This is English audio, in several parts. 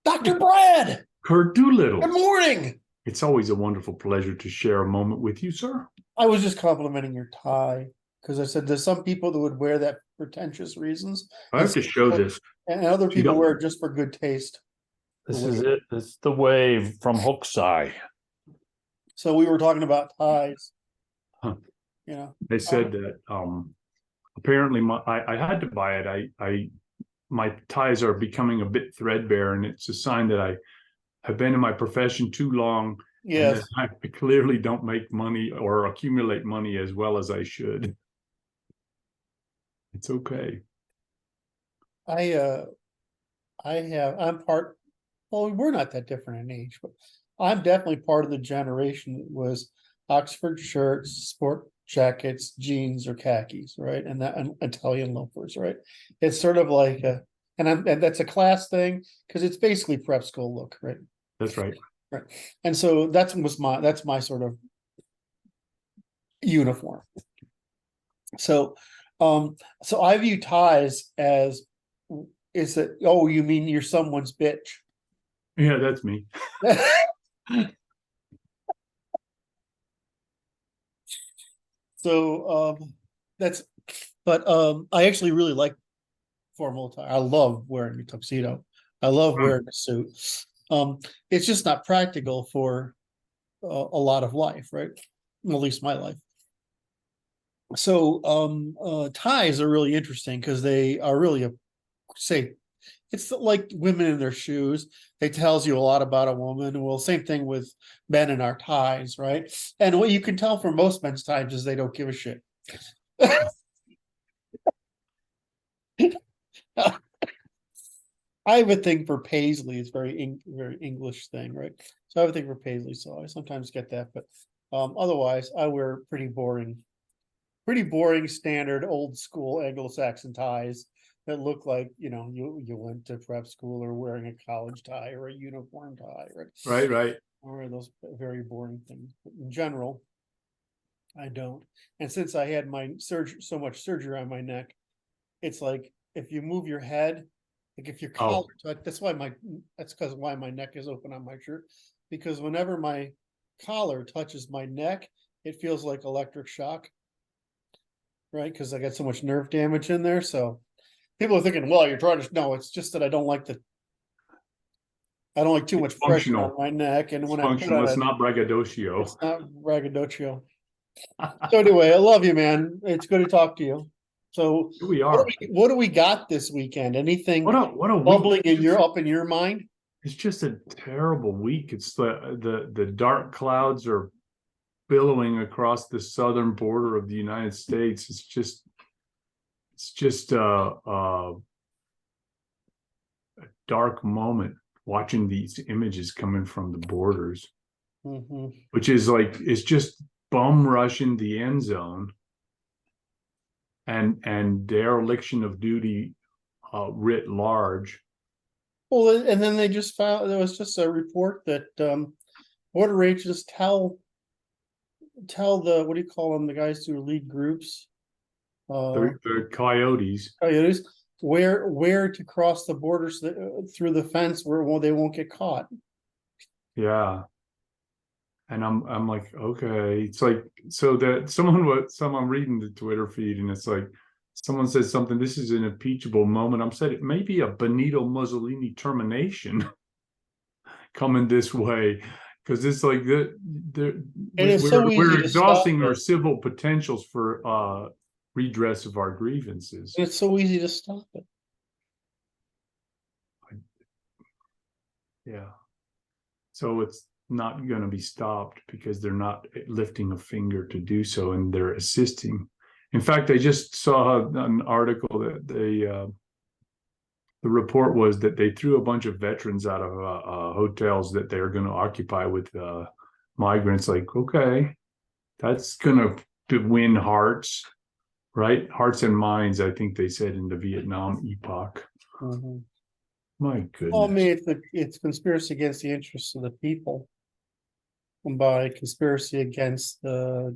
Dr. Brad, Curt good Doolittle. morning. It's always a wonderful pleasure to share a moment with you, sir. I was just complimenting your tie because I said there's some people that would wear that for pretentious reasons, I and have to some show people, this. and other You people don't. wear it just for good taste. This is it. It's the wave from Hokusai. So we were talking about ties, Huh. you know. They said that apparently I had to buy it. I my ties are becoming a bit threadbare, and it's a sign that I have been in my profession too long, and that Yes, I clearly don't make money or accumulate money as well as I should. It's okay. I uh I'm part. Well, we're not that different in age, but I'm definitely part of the generation that was Oxford shirts, sport jackets, jeans, or khakis, right? And Italian loafers, right? It's sort of like and that's a class thing because it's basically prep school look, right? That's right. Right. And so that's my sort of uniform. So so I view ties as, is that, oh, you mean you're someone's bitch? Yeah, that's me. So that's, but I actually really like formal attire. I love wearing a tuxedo. I love wearing a suit. It's just not practical for a lot of life, right? At least my life. So ties are really interesting because they are really say, it's like women in their shoes. It tells you a lot about a woman. Well, same thing with men in our ties, right? And what you can tell from most men's ties is they don't give a shit. I have a thing for paisley. It's very English thing, right? So I have a thing for paisley. So I sometimes get that, but otherwise, I wear pretty boring, standard, old school Anglo-Saxon ties that look like, you went to prep school or wearing a college tie or a uniform tie, right? Right, right. Or those very boring things. But in general, I don't. And since I had my so much surgery on my neck, it's like if you move your head, like if your collar, Oh, that's because why my neck is open on my shirt, because whenever my collar touches my neck, it feels like electric shock, right? Because I got so much nerve damage in there. So people are thinking, well, you're trying to, no, it's just that I don't like too it's much pressure on functional. my neck. And It's when I put functional. on It's it, not braggadocio. it's not braggadocio. So anyway, I love you, man. It's good to talk to you. So Here we are. what do we got this weekend? Anything What a week. bubbling in your up in your mind? It's just a terrible week. It's the dark clouds are billowing across the southern border of the United States. It's just a dark moment watching these images coming from the borders, Mhm. which is like it's just bum rushing the end zone and dereliction of duty writ large. Well, and then they just found there was just a report that border agents tell the, what do you call them, the guys who lead groups, The coyotes. coyotes, where to cross the borders through the fence where they won't get caught. Yeah. And I'm like, okay. It's like so that someone reading the Twitter feed and it's like someone says something, this is an impeachable moment. I'm saying it may be a Benito Mussolini termination coming this way. Because it's like And it's so easy we're to stop exhausting our it. civil potentials for redress of our grievances. And it's so easy to stop it. Yeah. So it's not going to be stopped because they're not lifting a finger to do so, and they're assisting. In fact, I just saw an article that the report was that they threw a bunch of veterans out of hotels that they're going to occupy with migrants. Like, okay, that's going to win hearts, right? Hearts and minds, I think they said in the Vietnam epoch. Mhm. My Well, I goodness. mean, it's conspiracy against the interests of the people, and by conspiracy against the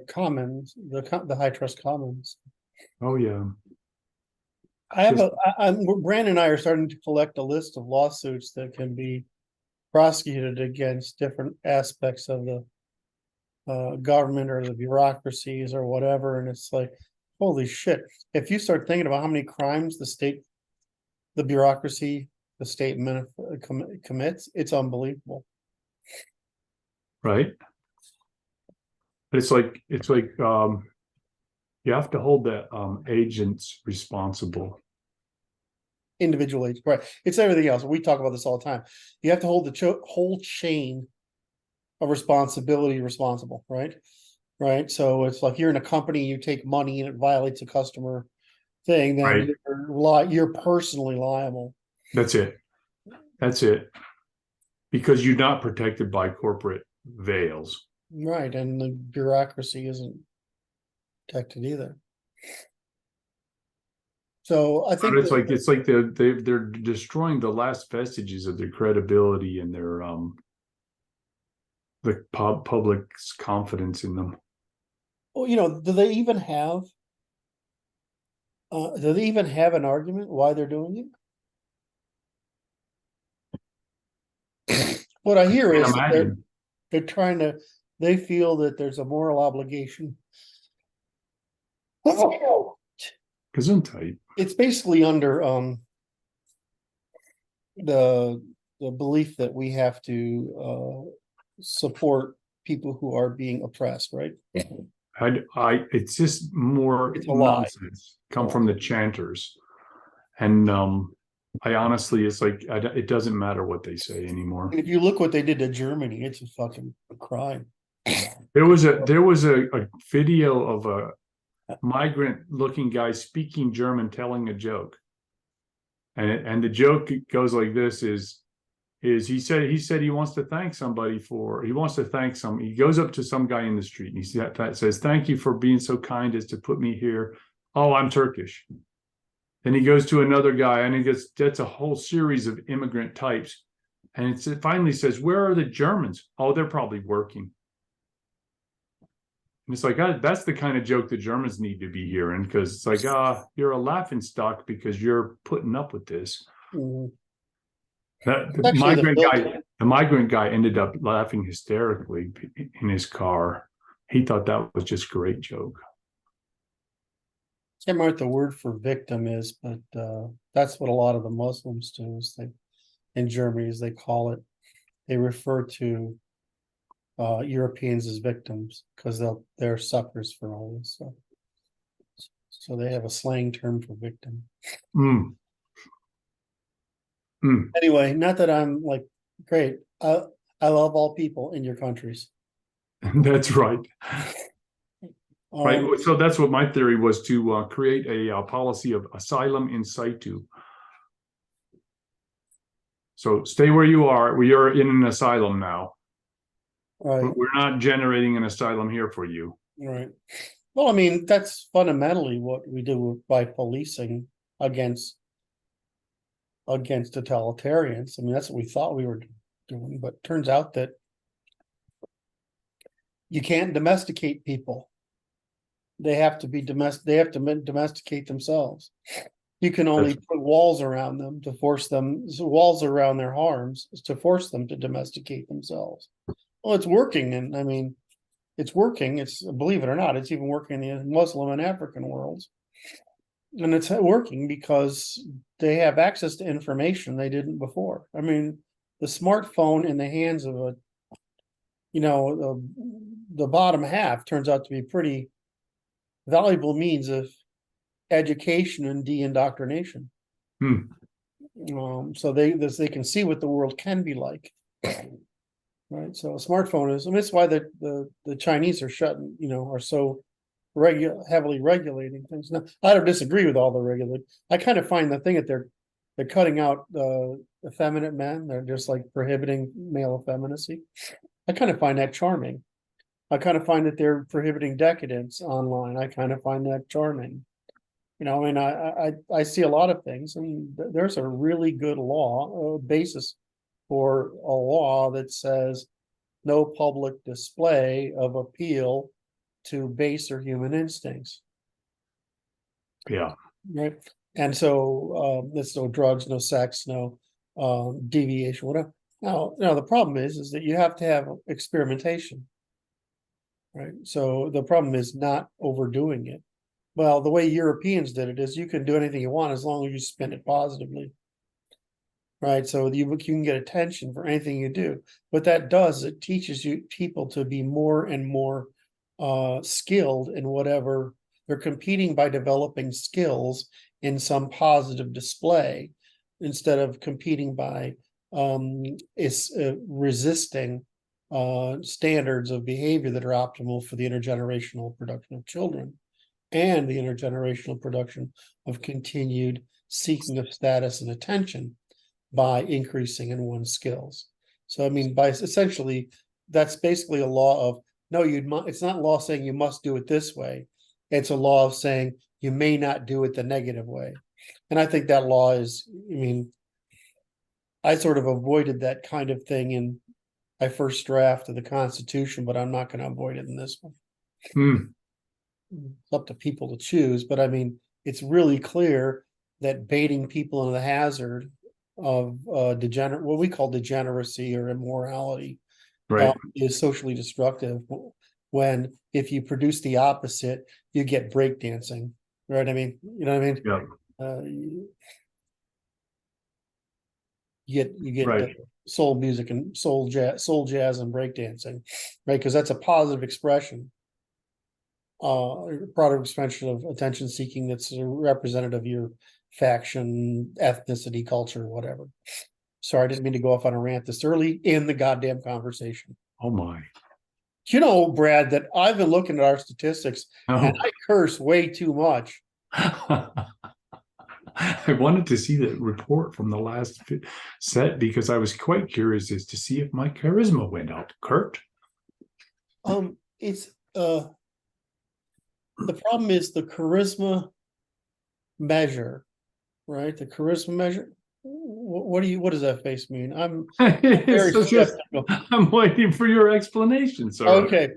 commons, the high trust commons. Oh, yeah. I have Brandon and I are starting to collect a list of lawsuits that can be prosecuted against different aspects of the government or the bureaucracies or whatever, and it's like, holy shit! If you start thinking about how many crimes the bureaucracy, the state commits, it's unbelievable. Right. But it's like you have to hold the agents responsible. Individual agents, right? It's everything else. We talk about this all the time. You have to hold the whole chain of responsibility responsible, right? Right. So it's like you're in a company, you take money and it violates a customer thing, then Right. you're personally liable. That's it. That's it. Because you're not protected by corporate veils. Right. And the bureaucracy isn't protected either. So I think it's like they're destroying the last vestiges of their credibility and their the public's confidence in them. well, do they even have an argument why they're doing it? What I hear is that they feel that there's a moral obligation. Gesundheit. It's basically under the belief that we have to support people who are being oppressed, right? It's just more nonsense come from the chanters, and I honestly, it's like it doesn't matter what they say anymore. And if you look what they did to Germany, it's a fucking crime. There was a video of a migrant-looking guy speaking German, telling a joke, and the joke goes like this: he said he wants to thank somebody he goes up to some guy in the street and he says, "Thank you for being so kind as to put me here. Oh, I'm Turkish." Then he goes to another guy and that's a whole series of immigrant types, and it finally says, "Where are the Germans? Oh, they're probably working." And it's like, that's the kind of joke the Germans need to be hearing, because it's like, you're a laughingstock because you're putting up with this. Mm-hmm. The migrant guy ended up laughing hysterically in his car. He thought that was just a great joke. I can't remember what the word for victim is, but that's what a lot of the Muslims do. In Germany, as they call it, they refer to Europeans as victims because they're suckers for all this stuff. So they have a slang term for victim. Anyway, not that I'm like, great. I love all people in your countries. That's right. Right. So that's what my theory was, to create a policy of asylum in situ. So stay where you are. We are in an asylum now. Right. We're not generating an asylum here for you. Right. Well, I mean, that's fundamentally what we do by policing against totalitarians. I mean, that's what we thought we were doing, but it turns out that you can't domesticate people. They have to be domesticate themselves. You can only put walls around them to force them, walls around their harms to force them to domesticate themselves. Well, it's working, and I mean, it's working. It's, believe it or not, it's even working in the Muslim and African worlds. And it's working because they have access to information they didn't before. I mean, the smartphone in the hands of the bottom half turns out to be pretty valuable means of education and de-indoctrination. So they can see what the world can be like. Right. So a smartphone is, I mean, that's why the Chinese are are so heavily regulating things. Now, I don't disagree with all the regulation. I kind of find the thing that they're cutting out effeminate men. They're just like prohibiting male effeminacy. I kind of find that charming. I kind of find that they're prohibiting decadence online. I kind of find that charming. I mean, I see a lot of things, and there's a really good law basis for a law that says no public display of appeal to baser human instincts. Yeah. Right. And so there's no drugs, no sex, no deviation, whatever. Now the problem is that you have to have experimentation, right? So the problem is not overdoing it. Well, the way Europeans did it is you can do anything you want as long as you spin it positively, right? So you can get attention for anything you do. What that does, it teaches you people to be more and more skilled in whatever they're competing by developing skills in some positive display instead of competing by resisting standards of behavior that are optimal for the intergenerational production of children and the intergenerational production of continued seeking of status and attention by increasing in one's skills. So, I mean, by essentially, that's basically a law of no, it's not law saying you must do it this way. It's a law of saying you may not do it the negative way. And I think that law is, I mean, I sort of avoided that kind of thing in my first draft of the Constitution, but I'm not going to avoid it in this one. It's up to people to choose, but I mean, it's really clear that baiting people into the hazard of what we call degeneracy or immorality, Right. is socially destructive. When if you produce the opposite, you get breakdancing, right? I mean, you know what I mean? Yeah. You get Right. soul music and soul jazz and breakdancing, right? Because that's a positive expression. Product expansion of attention seeking that's a representative of your faction, ethnicity, culture, whatever. Sorry, I didn't mean to go off on a rant this early in the goddamn conversation. Oh my. You know, Brad, that I've been looking at our statistics and Oh. I curse way too much. I wanted to see the report from the last set because I was quite curious as to see if my charisma went up. Curt? It's the problem is the charisma measure, right? The charisma measure. What does that face mean? I'm very skeptical. I'm waiting for your explanation, sir. Okay.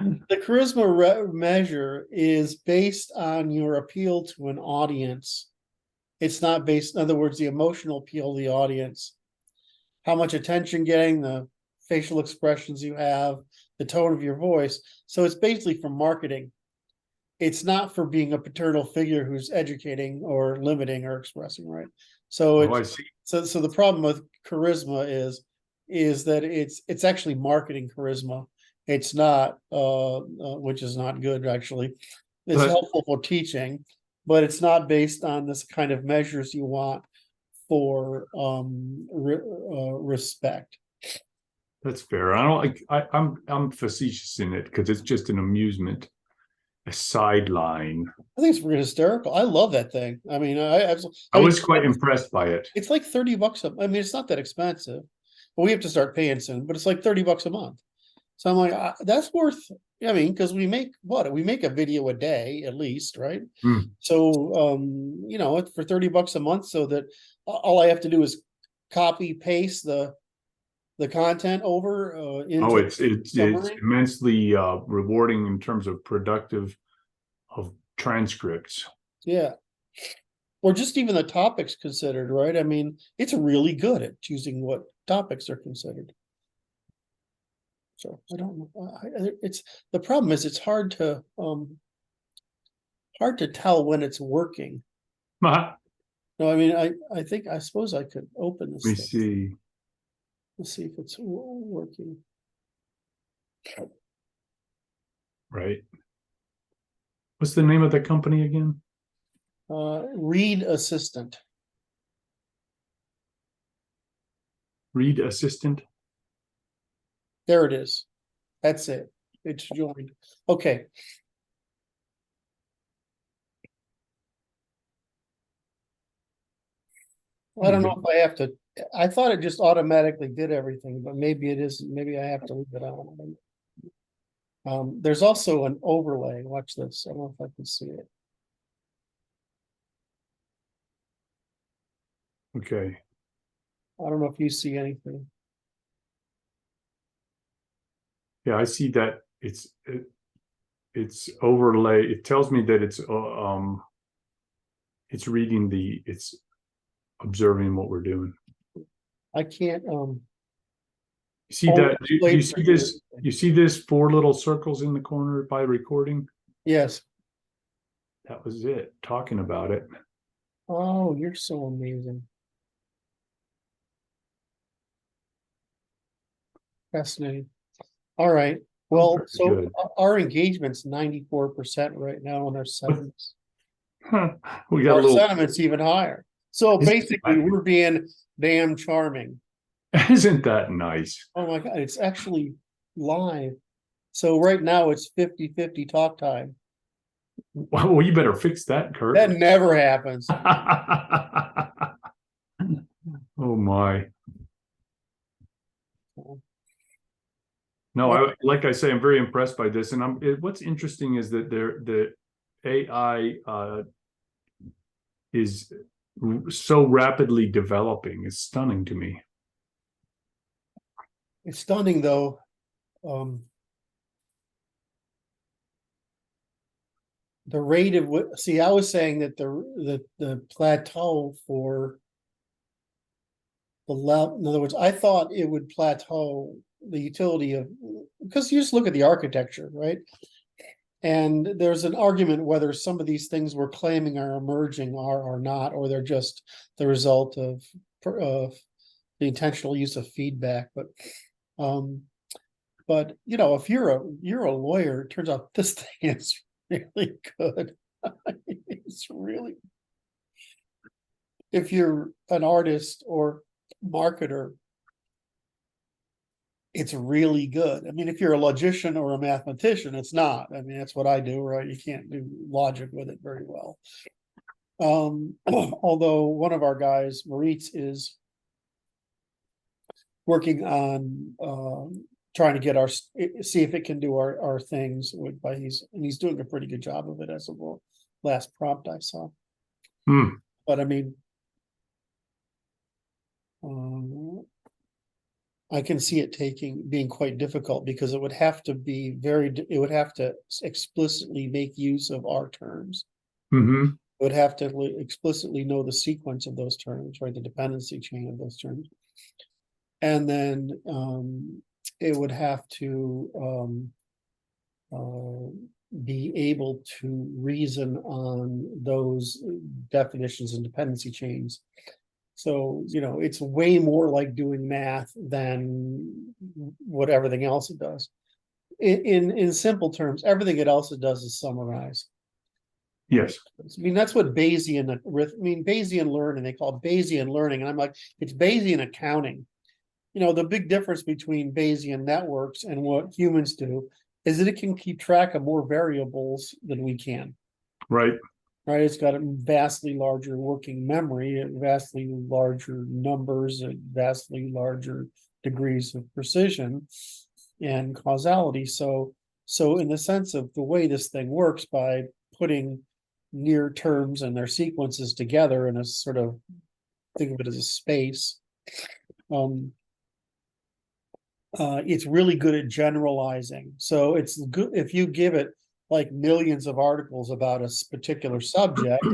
The charisma measure is based on your appeal to an audience. It's not based, in other words, the emotional appeal to the audience, how much attention getting, the facial expressions you have, the tone of your voice. So it's basically for marketing. It's not for being a paternal figure who's educating or limiting or expressing, right? So I see. So the problem with charisma is that it's actually marketing charisma. It's not, which is not good actually. It's helpful for teaching, but it's not based on this kind of measures you want for respect. That's fair. I'm facetious in it because it's just an amusement, a sideline. I think it's hysterical. I love that thing. I mean, I was quite impressed by it. It's like $30 I mean, it's not that expensive, but we have to start paying soon. But it's like $30 a month. So I'm like, that's worth. I mean, because we make a video a day at least, right? So you know, for $30 a month, so that all I have to do is copy paste the content over into it's immensely rewarding in terms of productive of transcripts. Yeah. Or just even the topics considered, right? I mean, it's really good at choosing what topics are considered. So I don't know. It's the problem is it's hard to tell when it's working. No, I mean, I suppose I could open this. Let me see. Let's see if it's working. Right. What's the name of the company again? Read Assistant. Read Assistant. There it is. That's it. It's joined. Okay. I don't know if I have to. I thought it just automatically did everything, but maybe it isn't. Maybe I have to leave it on. There's also an overlay. Watch this. I don't know if I can see it. Okay. I don't know if you see anything. Yeah, I see that it's overlay. It tells me that it's It's reading it's observing what we're doing. I can't, You see Oh, that? Do wait you for see you. this? You see this 4 little circles in the corner by recording? yes. That was it, talking about it. Oh, you're so amazing. Fascinating. All right. Well, Very so good. our engagement's 94% right now on our sentiments. We got a Our little. sentiment's even higher. So Isn't basically, that- we're being damn charming. Isn't that nice? Oh my God, it's actually live. So right now it's 50-50 talk time. Well, you better fix that, Curt. That never happens. Oh my. No, like I say, I'm very impressed by this. And what's interesting is that the AI is so rapidly developing. It's stunning to me. It's stunning though. The rate of what, see, I was saying that the plateau for the level, in other words, I thought it would plateau the utility of, because you just look at the architecture, right? And there's an argument whether some of these things we're claiming are emerging are or not, or they're just the result of the intentional use of feedback. But you know, if you're a lawyer, it turns out this thing is really good. It's really, if you're an artist or marketer, it's really good. I mean, if you're a logician or a mathematician, it's not. I mean, that's what I do, right? You can't do logic with it very well. Although one of our guys, Maurice, is working on trying to get see if it can do our things by he's doing a pretty good job of it as of the last prompt I saw. But I mean, I can see it being quite difficult because it would have to be it would have to explicitly make use of our terms. Mm-hmm. It would have to explicitly know the sequence of those terms, right? The dependency chain of those terms. And then it would have to be able to reason on those definitions and dependency chains. So, you know, it's way more like doing math than what everything else it does. In simple terms, everything else it does is summarize. Yes. I mean, that's what Bayesian learning, they call it Bayesian learning. And I'm like, it's Bayesian accounting. You know, the big difference between Bayesian networks and what humans do is that it can keep track of more variables than we can. Right. Right. It's got a vastly larger working memory, vastly larger numbers, vastly larger degrees of precision and causality. So in the sense of the way this thing works, by putting near terms and their sequences together in a sort of, think of it as a space, it's really good at generalizing. So it's good if you give it like millions of articles about a particular subject,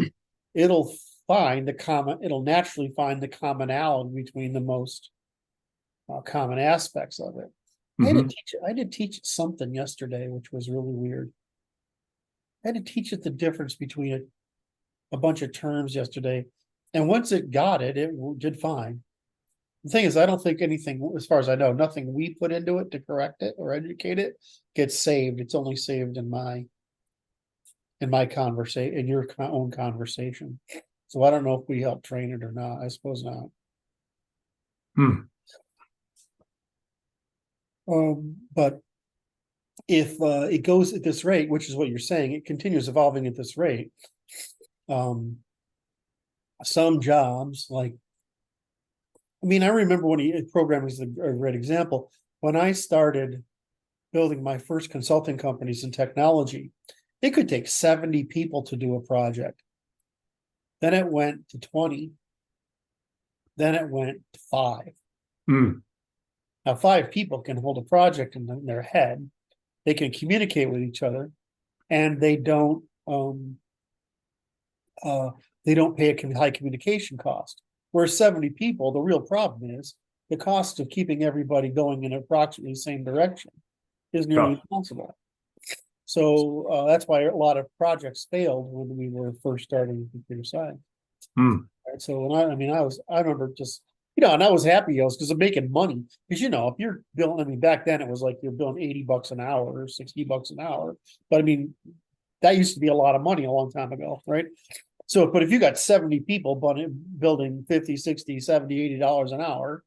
it'll naturally find the commonality between the most common aspects of it. Mm-hmm. I did teach it something yesterday, which was really weird. I had to teach it the difference between a bunch of terms yesterday. And once it got it, it did fine. The thing is, I don't think anything, as far as I know, nothing we put into it to correct it or educate it gets saved. It's only saved in my conversation, in your own conversation. So I don't know if we help train it or not. I suppose not. But if it goes at this rate, which is what you're saying, it continues evolving at this rate. Some jobs, like, I mean, I remember when programming is a great example. When I started building my first consulting companies in technology, it could take 70 people to do a project. Then it went to 20. Then it went to 5. Now, 5 people can hold a project in their head. They can communicate with each other, and they don't they don't pay a high communication cost. Whereas 70 people, the real problem is the cost of keeping everybody going in approximately the same direction is nearly impossible. So that's why a lot of projects failed when we were first starting computer science. Hmm. Right, so when I remember just, and I was happy, because I'm making money. Because if you're billing, back then it was like you're billing $80 an hour or $60 an hour. But that used to be a lot of money a long time ago, right? So, but if you got 70 people building 50, 60, 70, $80 an hour,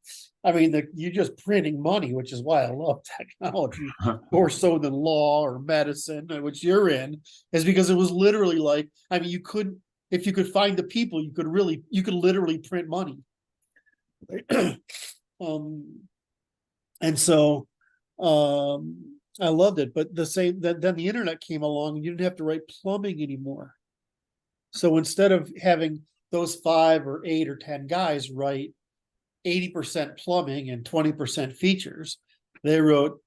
you're just printing money, which is why I love technology more so than law or medicine, which you're in, is because it was literally like, if you could find the people, you could literally print money. And so I loved it. But then the internet came along and you didn't have to write plumbing anymore. So instead of having those 5 or 8 or 10 guys write 80% plumbing and 20% features, they wrote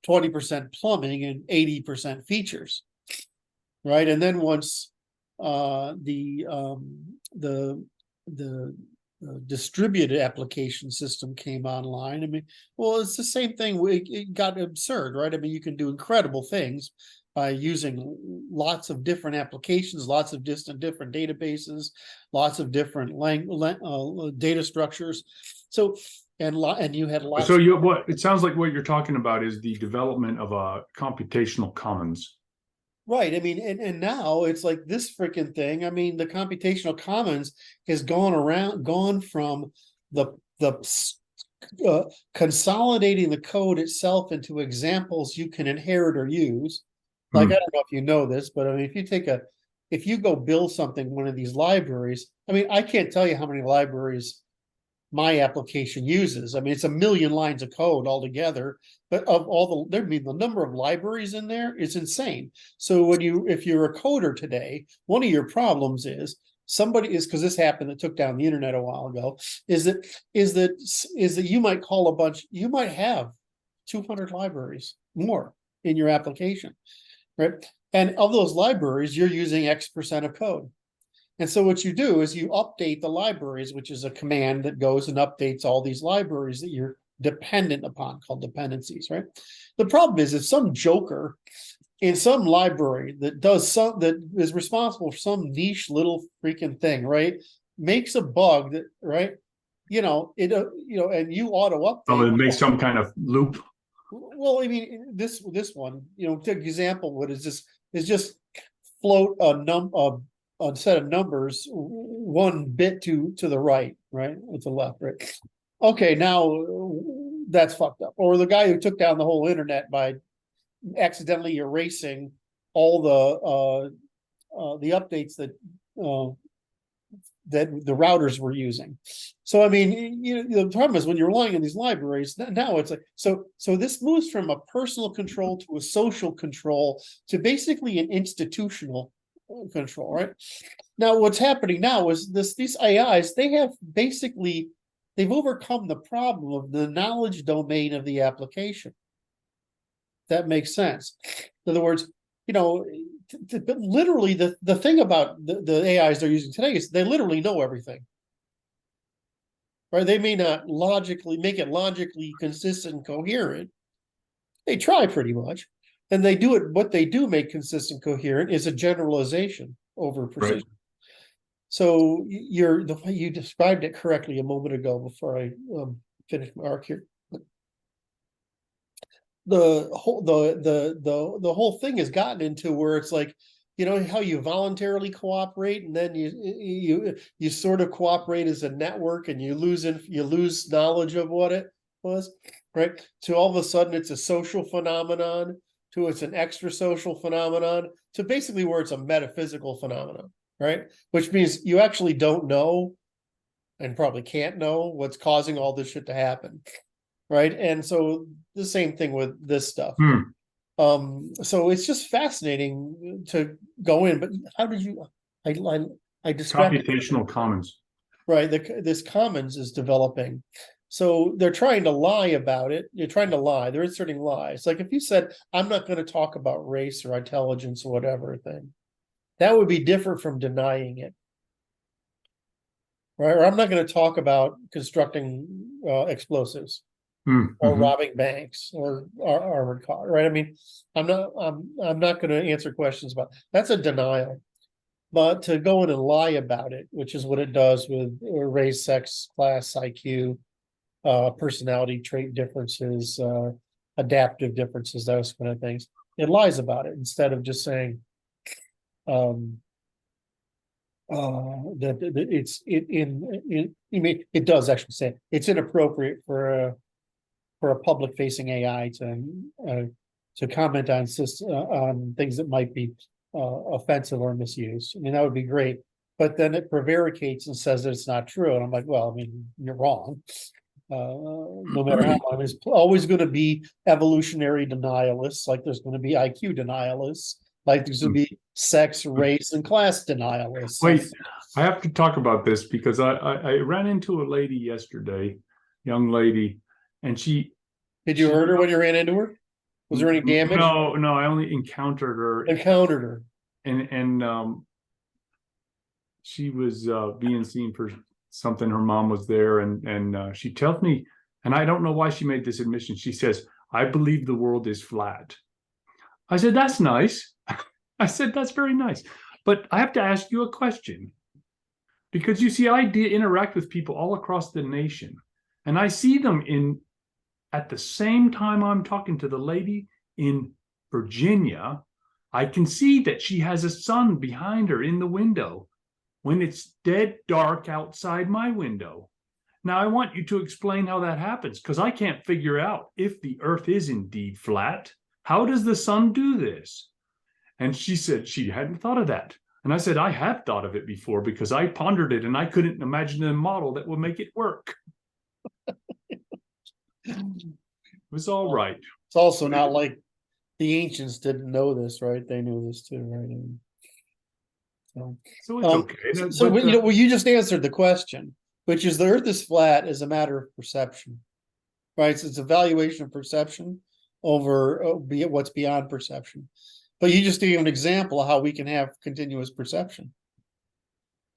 20% plumbing and 80% features, right? And then once the distributed application system came online, it's the same thing. It got absurd, right? You can do incredible things by using lots of different applications, lots of different databases, lots of different data structures. So, and you had lots. So what it sounds like what you're talking about is the development of a computational commons. Right. And now it's like this freaking thing. The computational commons has gone from the consolidating the code itself into examples you can inherit or use. Like, I don't know if you know this, but if you go build something, one of these libraries, I can't tell you how many libraries my application uses. It's a million lines of code altogether, but of all the number of libraries in there is insane. So if you're a coder today, one of your problems is because this happened that took down the internet a while ago, is that you might have 200 libraries more in your application. Right. And of those libraries, you're using X% of code. And so what you do is you update the libraries, which is a command that goes and updates all these libraries that you're dependent upon, called dependencies, right? The problem is if some joker in some library that is responsible for some niche little freaking thing, right, makes a bug that, right, and you auto update. Oh, it makes some kind of loop. Well, this one, example, what is this? Is just float a set of numbers 1 bit to the right, to the left, right? Okay, now that's fucked up. Or the guy who took down the whole internet by accidentally erasing all the updates that the routers were using. So the problem is when you're relying on these libraries, now it's like so this moves from a personal control to a social control to basically an institutional control, right? Now what's happening now is these AIs, they've overcome the problem of the knowledge domain of the application. That makes sense. In other words, literally the thing about the AIs they're using today is they literally know everything. Right? They may not make it logically consistent and coherent. They try pretty much. And they do it. What they do make consistent, coherent is a generalization over precision. Right. So you described it correctly a moment ago before I finish my arc here. The whole thing has gotten into where it's like, how you voluntarily cooperate, and then you sort of cooperate as a network, and you lose knowledge of what it was, right? To all of a sudden it's a social phenomenon, to it's an extra social phenomenon, to basically where it's a metaphysical phenomenon, right? Which means you actually don't know, and probably can't know, what's causing all this shit to happen. Right. And so the same thing with this stuff. So it's just fascinating to go in. But how did you I described computational commons. Right. This commons is developing. So they're trying to lie about it. You're trying to lie. They're inserting lies. Like if you said, I'm not going to talk about race or intelligence or whatever thing, that would be different from denying it. right? Or I'm not going to talk about constructing explosives or Mhm. robbing banks or armored car, right? I mean, I'm not going to answer questions about that's a denial. But to go in and lie about it, which is what it does with race, sex, class, IQ, personality trait differences, adaptive differences, those kind of things. It lies about it instead of just saying that it's I mean, it does actually say it's inappropriate for a public facing AI to comment on things that might be offensive or misused. I mean, that would be great. But then it prevaricates and says that it's not true. And I'm like, well, I mean, you're wrong. No matter how, I mean, there's always going to be evolutionary denialists, like there's going to be IQ denialists, like there's going to be sex, race, and class denialists. Wait, I have to talk about this because I ran into a lady yesterday, young lady, and Did you hurt her when you ran into her? Was there any damage? No, I only encountered her. Encountered her. And she was being seen for something. Her mom was there, and she tells me, and I don't know why she made this admission. She says, "I believe the world is flat." I said, "That's nice." I said, "That's very nice." But I have to ask you a question. Because you see, I interact with people all across the nation, and I see them at the same time I'm talking to the lady in Virginia. I can see that she has a sun behind her in the window when it's dead dark outside my window. Now, I want you to explain how that happens, because I can't figure out if the earth is indeed flat. How does the sun do this? And she said she hadn't thought of that. And I said, I have thought of it before because I pondered it and I couldn't imagine a model that would make it work. It was all right. It's also not like the ancients didn't know this, right? They knew this too, right? So it's okay. So you know, well, you just answered the question, which is the earth is flat as a matter of perception, right? So it's a valuation of perception over what's beyond perception. But you just gave an example of how we can have continuous perception.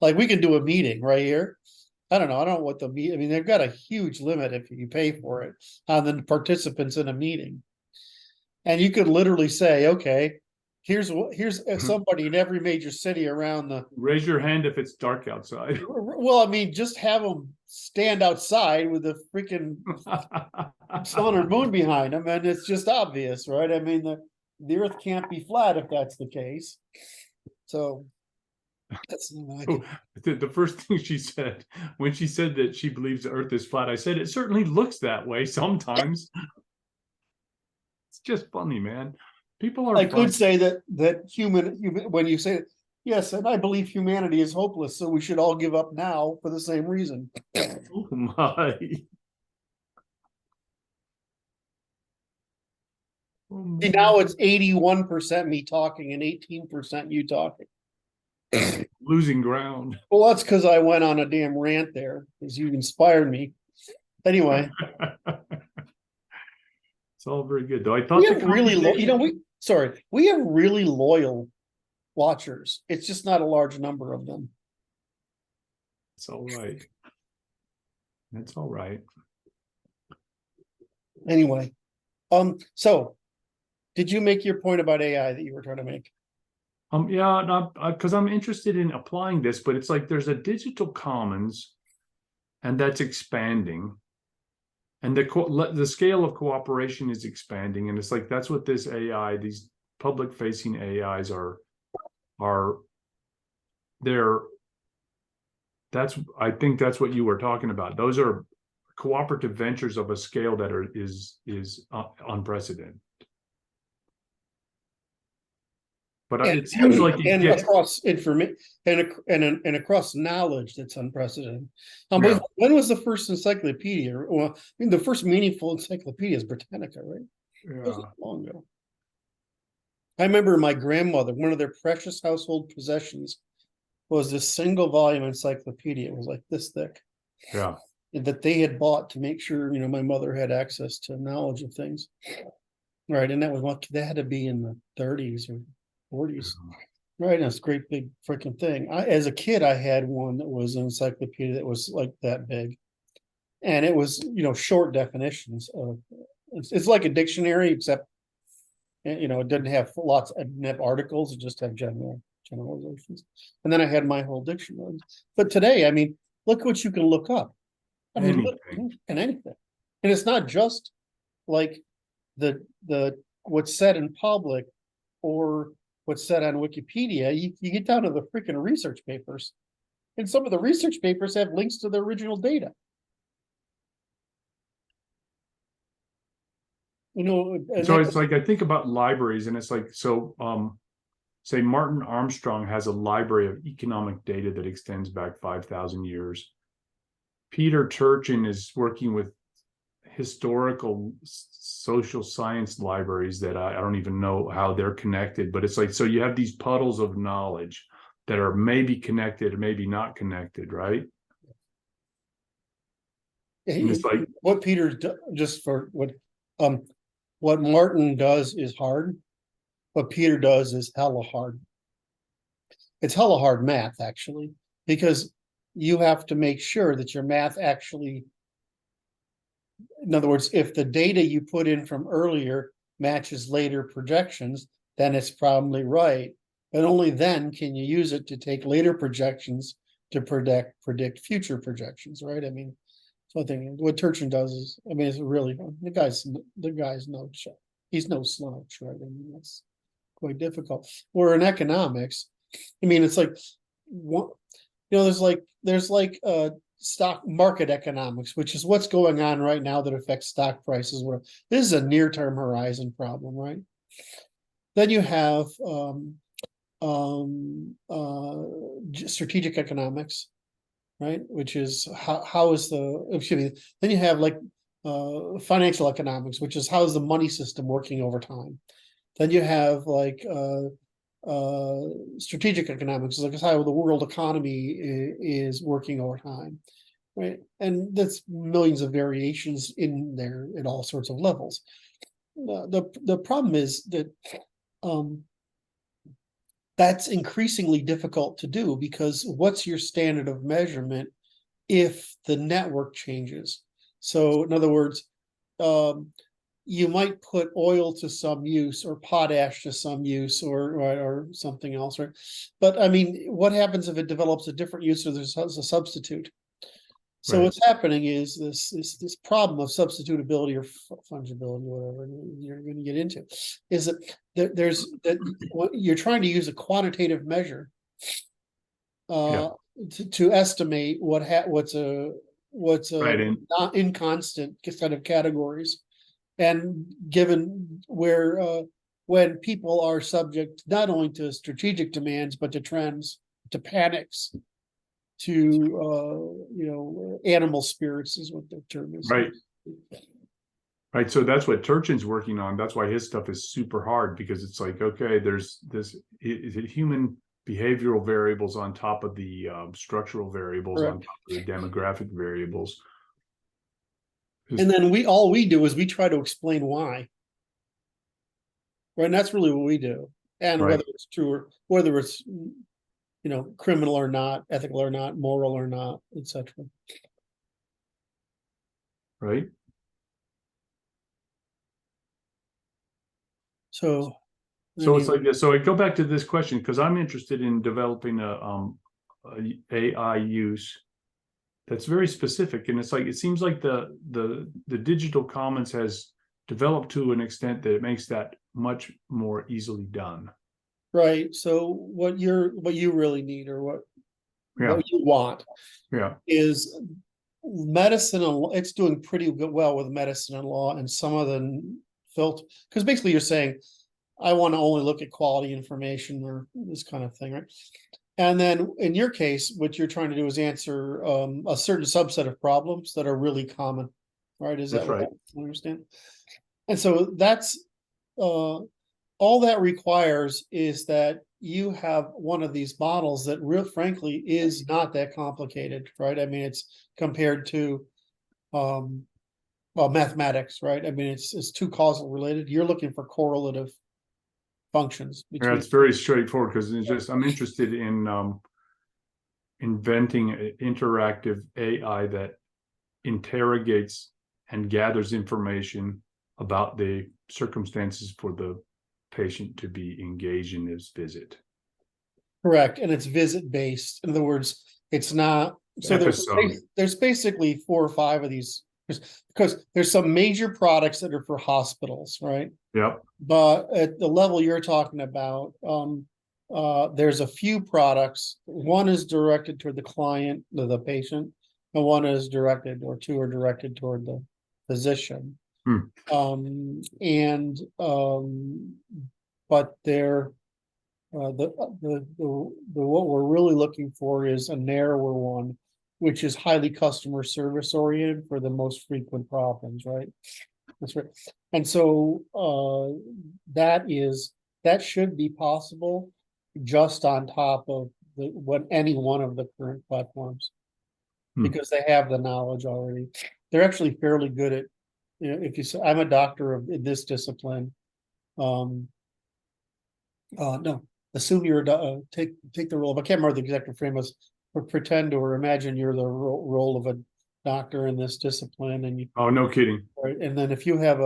Like we can do a meeting right here. I don't know what the meet. I mean, they've got a huge limit if you pay for it on the participants in a meeting. And you could literally say, okay, here's somebody in every major city around the. Raise your hand if it's dark outside. Well, I mean, just have them stand outside with the freaking sun or moon behind them, and it's just obvious, right? I mean, the earth can't be flat if that's the case. So that's the first thing she said when she said that she believes the earth is flat, I said, it certainly looks that way sometimes. It's just funny, man. People are. I could say that human when you say yes, and I believe humanity is hopeless, so we should all give up now for the same reason. Oh my. See, now it's 81% me talking and 18% you talking. Losing ground. Well, that's because I went on a damn rant there, because you inspired me. Anyway. It's all very good, though. I thought we have really we have really loyal watchers. It's just not a large number of them. It's all right. That's all right. Anyway, so did you make your point about AI that you were trying to make? Yeah, because I'm interested in applying this, but it's like there's a digital commons, and that's expanding, and the scale of cooperation is expanding, and it's like that's what this AI, these public-facing AIs are. I think that's what you were talking about. Those are cooperative ventures of a scale that is unprecedented. But it seems like across information and across knowledge that's unprecedented. When was the first encyclopedia? Well, I mean, the first meaningful encyclopedia is Britannica, right? Yeah. It wasn't long ago. I remember my grandmother, one of their precious household possessions was this single volume encyclopedia. It was like this thick. Yeah. That they had bought to make sure, my mother had access to knowledge of things. Right. And that had to be in the 30s or 40s. Right, and it's a great big freaking thing. As a kid, I had one that was an encyclopedia that was like that big. And it was, short definitions of, it's like a dictionary, except, it didn't have lots, it didn't have articles, it just had generalizations. And then I had my whole dictionary. But today, I mean, look what you can look up. I mean, look, Anything. and anything. And it's not just like the what's said in public or what's said on Wikipedia. You get down to the freaking research papers. And some of the research papers have links to the original data. And So it's like I think about libraries, and it's like say Martin Armstrong has a library of economic data that extends back 5,000 years. Peter Turchin is working with historical social science libraries that I don't even know how they're connected, but it's like, so you have these puddles of knowledge that are maybe connected or maybe not connected, right? And it's like what Peter just for what Martin does is hard. What Peter does is hella hard. It's hella hard math, actually, because you have to make sure that your math actually, in other words, if the data you put in from earlier matches later projections, then it's probably right. But only then can you use it to take later projections to predict future projections, right? I mean, so I think what Turchin does is, I mean, it's really, the guy's no shit. He's no slouch, right? I mean, that's quite difficult. Where in economics, I mean, it's like, there's like stock market economics, which is what's going on right now that affects stock prices. This is a near-term horizon problem, right? Then you have strategic economics, right? Which is how is then you have like financial economics, which is how is the money system working over time. Then you have like strategic economics, like how the world economy is working over time, right? And that's millions of variations in there at all sorts of levels. The problem is that that's increasingly difficult to do, because what's your standard of measurement if the network changes? So in other words, you might put oil to some use or potash to some use or something else, right? But I mean, what happens if it develops a different use or there's a substitute? So what's happening is this problem of substitutability or fungibility, whatever you're going to get into, is that you're trying to use a quantitative measure to estimate what's not inconstant kind of categories, and given where when people are subject not only to strategic demands but to trends, to panics, to animal spirits is what the term is. Right. So that's what Turchin's working on. That's why his stuff is super hard, because it's like, okay, there's this human behavioral variables on top of the structural variables, on top of the demographic variables. And then all we do is we try to explain why. Right. And that's really what we do. And whether it's true or whether it's criminal or not, ethical or not, moral or not, etc. Right. So it's like this. So I go back to this question because I'm interested in developing a AI use that's very specific, and it's like, it seems like the digital commons has developed to an extent that it makes that much more easily done. Right. So what you really need, or what you want, is medicine. It's doing pretty well with medicine and law, and some of the filter, because basically you're saying, I want to only look at quality information or this kind of thing, right? And then in your case, what you're trying to do is answer a certain subset of problems that are really common, right? Is that right? I understand. And so that's all that requires is that you have one of these models that frankly is not that complicated, right? I mean, it's compared to mathematics, right? I mean, it's too causal related. You're looking for correlative functions Yeah, between. it's very straightforward because it's just I'm interested in inventing an interactive AI that interrogates and gathers information about the circumstances for the patient to be engaged in this visit. Correct, and it's visit based. In other words, it's not, so Episode. there's basically 4 or 5 of these, because there's some major products that are for hospitals, right? Yep. But at the level you're talking about, there's a few products. One is directed toward the client, the patient, and one is directed, or 2 are directed toward the physician. But they're what we're really looking for is a narrower one, which is highly customer service oriented for the most frequent problems, right? That's right. And so that should be possible just on top of any one of the current platforms, because they have the knowledge already. They're actually fairly good at, if you say I'm a doctor in this discipline, no, assume you're take the role of, I can't remember the exact frame was, but pretend or imagine you're the role of a doctor in this discipline, and you, oh, no kidding. right, and then if you have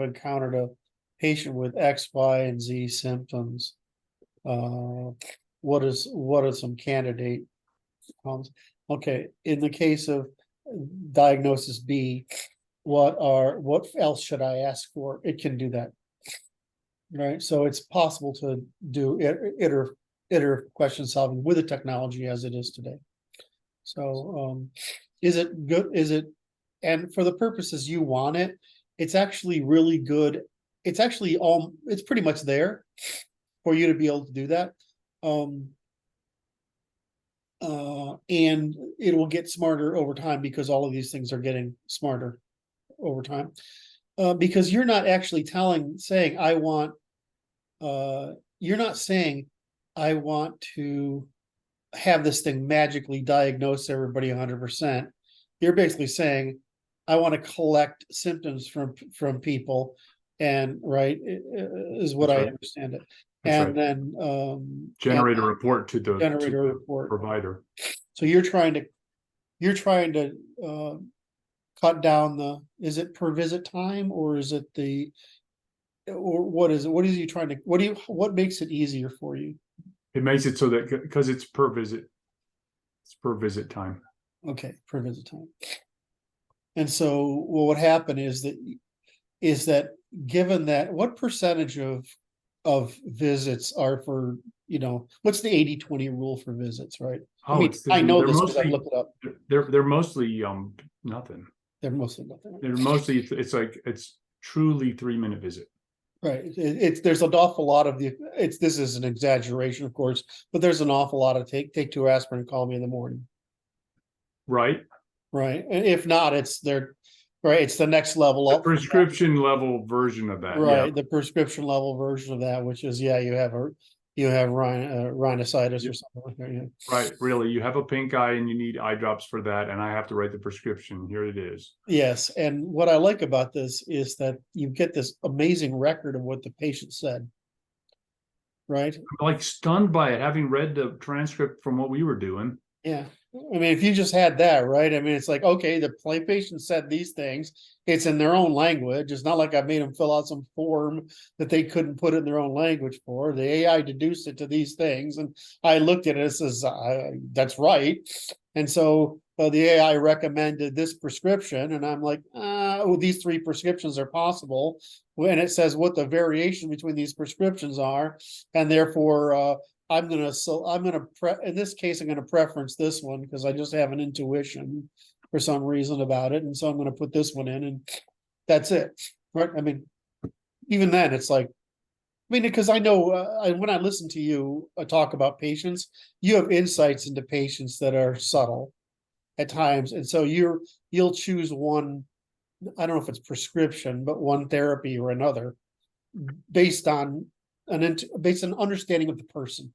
encountered a patient with X, Y, and Z symptoms, what are some candidate problems? Okay, in the case of diagnosis B, what else should I ask for? It can do that. Right, so it's possible to do iterative question solving with the technology as it is today. So is it good? And for the purposes you want it, it's actually really good. It's actually it's pretty much there for you to be able to do that. And it will get smarter over time, because all of these things are getting smarter over time. Because you're not actually saying I want, you're not saying I want to have this thing magically diagnose everybody 100%. You're basically saying I want to collect symptoms from people, and right is what I understand it. And then generate a report to the report provider. So you're trying to cut down is it per visit time, or is it what is it? What makes it easier for you? It makes it so that, because it's per visit time. Okay, per visit time. And so what would happen is that given that, what percentage of visits are for, what's the 80-20 rule for visits, right? Oh, I know this because I looked it up. They're mostly nothing. They're mostly nothing. They're mostly, it's truly 3-minute visit. Right. There's an awful lot of this is an exaggeration, of course, but there's an awful lot of take 2 aspirin and call me in the morning. Right. Right. And if not, it's the next level up. Prescription level version of that. Right. Yeah. The prescription level version of that, which is, you have rhinosinusitis or something like that. Yeah. Right. Really. You have a pink eye and you need eye drops for that. And I have to write the prescription. Here it is. Yes. And what I like about this is that you get this amazing record of what the patient said. Right. I'm like stunned by it, having read the transcript from what we were doing. Yeah. I mean, if you just had that, right? I mean, it's like, okay, the patient said these things. It's in their own language. It's not like I made them fill out some form that they couldn't put it in their own language for. The AI deduced it to these things. And I looked at it and says, that's right. And so the AI recommended this prescription. And I'm like, these 3 prescriptions are possible. And it says what the variation between these prescriptions are. And therefore, in this case, I'm gonna preference this one because I just have an intuition for some reason about it, and so I'm gonna put this one in, and that's it, right? I mean, even then, it's like, because I know when I listen to you talk about patients, you have insights into patients that are subtle at times, and so you'll choose one. I don't know if it's prescription, but one therapy or another, based on understanding of the person.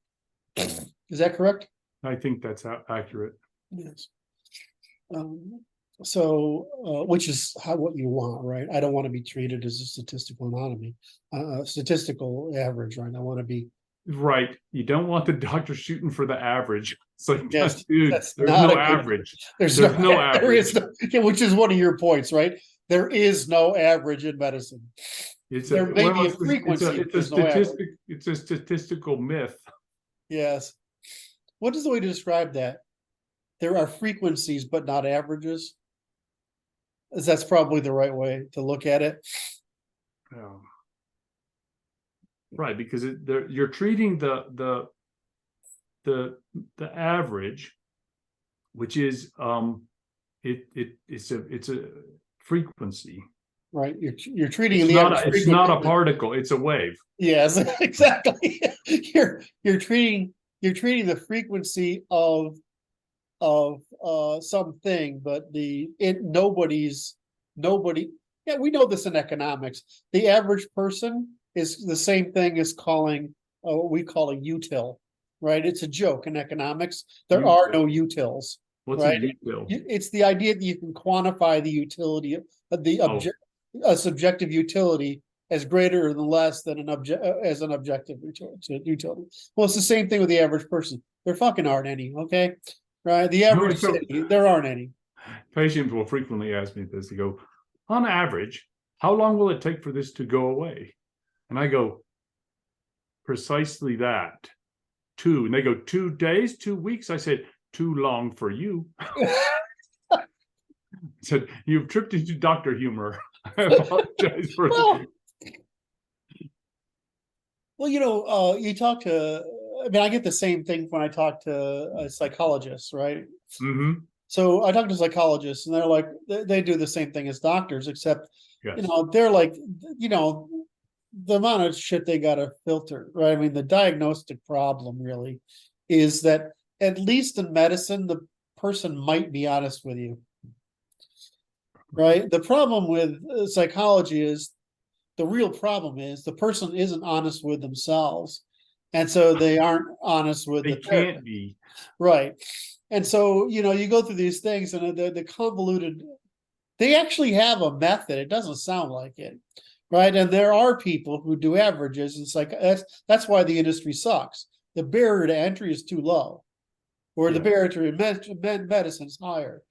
Is that correct? I think that's accurate. Yes. which is what you want, right? I don't want to be treated as a statistical anomaly, statistical average, right? I want to be. Right. You don't want the doctor shooting for the average. It's like, Yes, dude, that's there's not no a good- average. There's no there is average. no, yeah, which is one of your points, right? There is no average in medicine. There may be a frequency, but there's no average. It's a statistical myth. Yes. What is the way to describe that? There are frequencies, but not averages. That's probably the right way to look at it. Right, because you're treating the average, which is it's a frequency. Right, you're treating it's not a particle, it's a wave. Yes, exactly. You're treating the frequency of something, but nobody. Yeah, we know this in economics. The average person is the same thing as calling what we call a util, right? It's a joke in economics. There are no utils. What's right? a util? It's the idea that you can quantify the utility of a subjective utility as greater than less than an objective utility. Well, it's the same thing with the average person. There fucking aren't any, okay? Right? The average city, there aren't any. Patients will frequently ask me this. They go, on average, how long will it take for this to go away? And I go, precisely that. 2. And they go, 2 days, 2 weeks. I said, too long for you. I said, you've tripped into doctor humor. I apologize for that. Well, you talk to, I get the same thing when I talk to psychologists, right? Mm-hmm. So I talk to psychologists and they're like, they do the same thing as doctors, except, yes. They're like, the amount of shit they got to filter, right? I mean, the diagnostic problem really is that at least in medicine, the person might be honest with you, right? The problem with psychology is the real problem is the person isn't honest with themselves. And so they aren't honest with the therapist. Can't be. Right. And so, you go through these things and the convoluted, they actually have a method. It doesn't sound like it. Right. And there are people who do averages. It's like, that's why the industry sucks. The barrier to entry is too low, or the barrier to medicine is higher.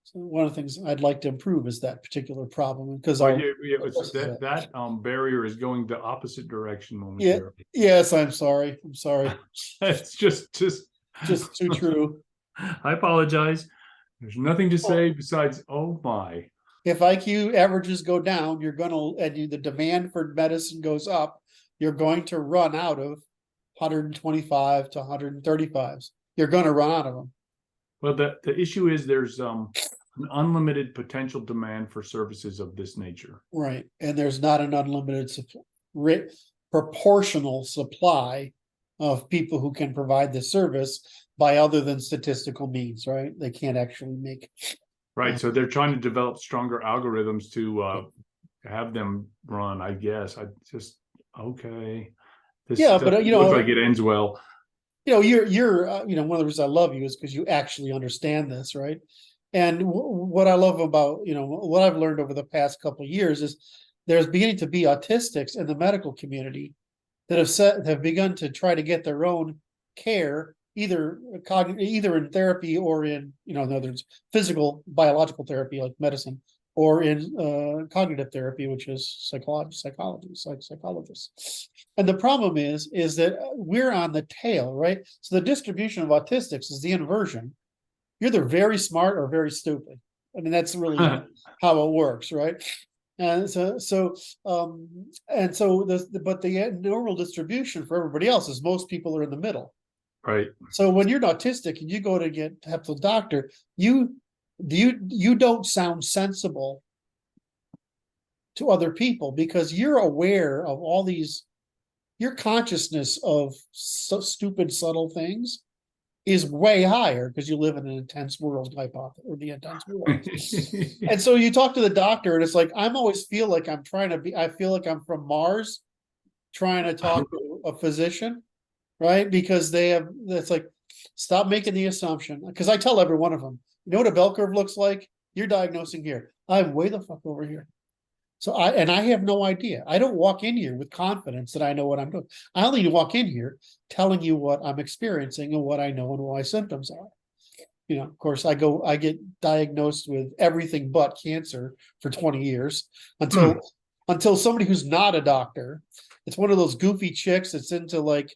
So one of the things I'd like to improve is that particular problem, because that barrier is going the opposite direction momentarily. Yes, I'm sorry. It's just too true. I apologize. There's nothing to say besides, oh my. If IQ averages go down, the demand for medicine goes up. You're going to run out of 125 to 135s. You're going to run out of them. Well, the issue is there's an unlimited potential demand for services of this nature. Right, and there's not an unlimited proportional supply of people who can provide the service by other than statistical means, right? They can't actually make. Right, so they're trying to develop stronger algorithms to have them run, I guess. Okay. This but looks like it ends well. You're one of the reasons I love you is because you actually understand this, right? And what I love about, what I've learned over the past couple of years is there's beginning to be autistics in the medical community that have begun to try to get their own care, either in therapy or in, in other words, physical, biological therapy like medicine, or in cognitive therapy, which is psychologists. And the problem is that we're on the tail, right? So the distribution of autistics is the inversion. You're either very smart or very stupid. I mean, that's really how it works, right? And but the normal distribution for everybody else is most people are in the middle. Right. So when you're autistic and you go to have the doctor, you don't sound sensible to other people because you're aware of all these. Your consciousness of stupid, subtle things is way higher because you live in an intense world or the intense world. And so you talk to the doctor and it's like, I feel like I'm from Mars trying to talk to a physician, right? Because it's like, stop making the assumption. Because I tell every one of them, you know what a bell curve looks like? you're diagnosing here. I'm way the fuck over here. So I have no idea. I don't walk in here with confidence that I know what I'm doing. I only walk in here telling you what I'm experiencing and what I know and what my symptoms are. You know, of course, I get diagnosed with everything but cancer for 20 years until somebody who's not a doctor, it's one of those goofy chicks that's into like,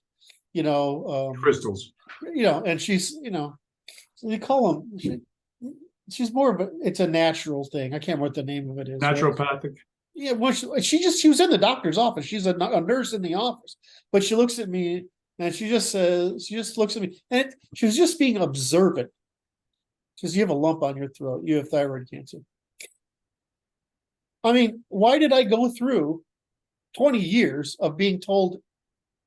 Crystals. And she's, they call them, she's more of it's a natural thing. I can't remember what the name of it is. Naturopathic. Right? Yeah, well, she was in the doctor's office. She's a nurse in the office, but she looks at me and she just looks at me, and she was just being observant. She says, "You have a lump on your throat. You have thyroid cancer." I mean, why did I go through 20 years of being told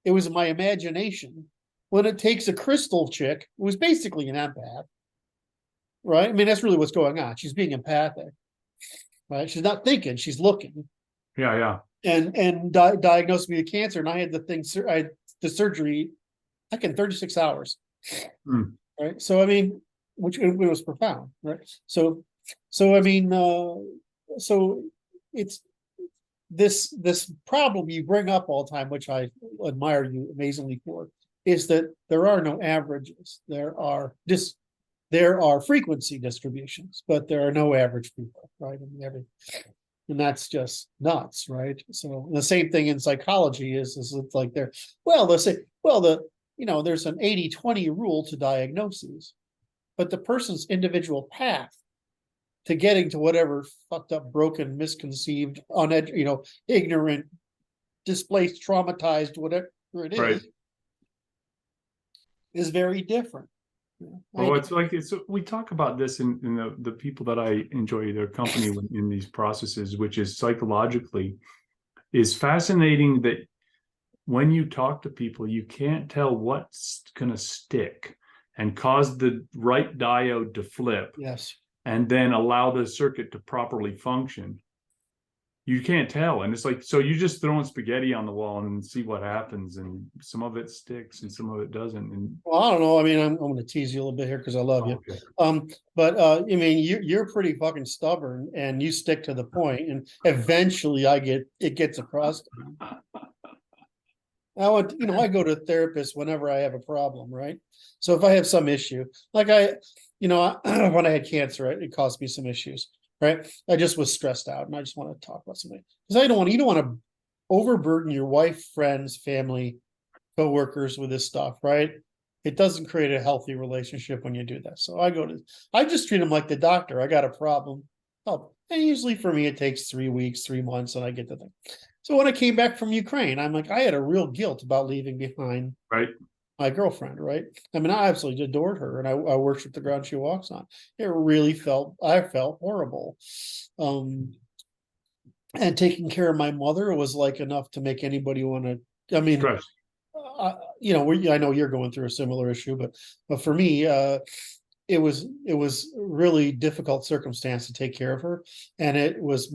it was my imagination when it takes a crystal chick who was basically an empath, right? I mean, that's really what's going on. She's being empathic. Right, she's not thinking; she's looking. Yeah. And diagnosed me with cancer, and I had the surgery, like in 36 hours. Right, so I mean, which it was profound, right? So I mean, so it's this problem you bring up all the time, which I admire you amazingly for, is that there are no averages. There are frequency distributions, but there are no average people, right? I mean, and that's just nuts, right? So the same thing in psychology is it's like they'll say, there's an 80-20 rule to diagnoses, but the person's individual path to getting to whatever fucked up, broken, misconceived, ignorant, displaced, traumatized, whatever it is very different. Well, we talk about this in the people that I enjoy their company in these processes, which is psychologically is fascinating that when you talk to people, you can't tell what's going to stick and cause the right diode to flip. Yes. And then allow the circuit to properly function. You can't tell. And it's like, so you just throwing spaghetti on the wall and see what happens. And some of it sticks and some of it doesn't. And well, I don't know. I mean, I'm going to tease you a little bit here because I love you. But I mean, you're pretty fucking stubborn and you stick to the point. And eventually it gets across to me. I go to a therapist whenever I have a problem, right? So if I have some issue, like when I had cancer, it caused me some issues. Right. I just was stressed out and I just want to talk about something because you don't want to overburden your wife, friends, family, coworkers with this stuff. Right. It doesn't create a healthy relationship when you do that. So I just treat them like the doctor. I got a problem. Oh, and usually for me, it takes 3 weeks, 3 months, and I get the thing. So when I came back from Ukraine, I'm like, I had a real guilt about leaving behind my girlfriend, right? I mean, I absolutely adored her and I worship the ground she walks on. I felt horrible. And taking care of my mother was like enough to make anybody want to, I mean, I know you're going through a similar issue, but for me, it was really difficult circumstance to take care of her. And it was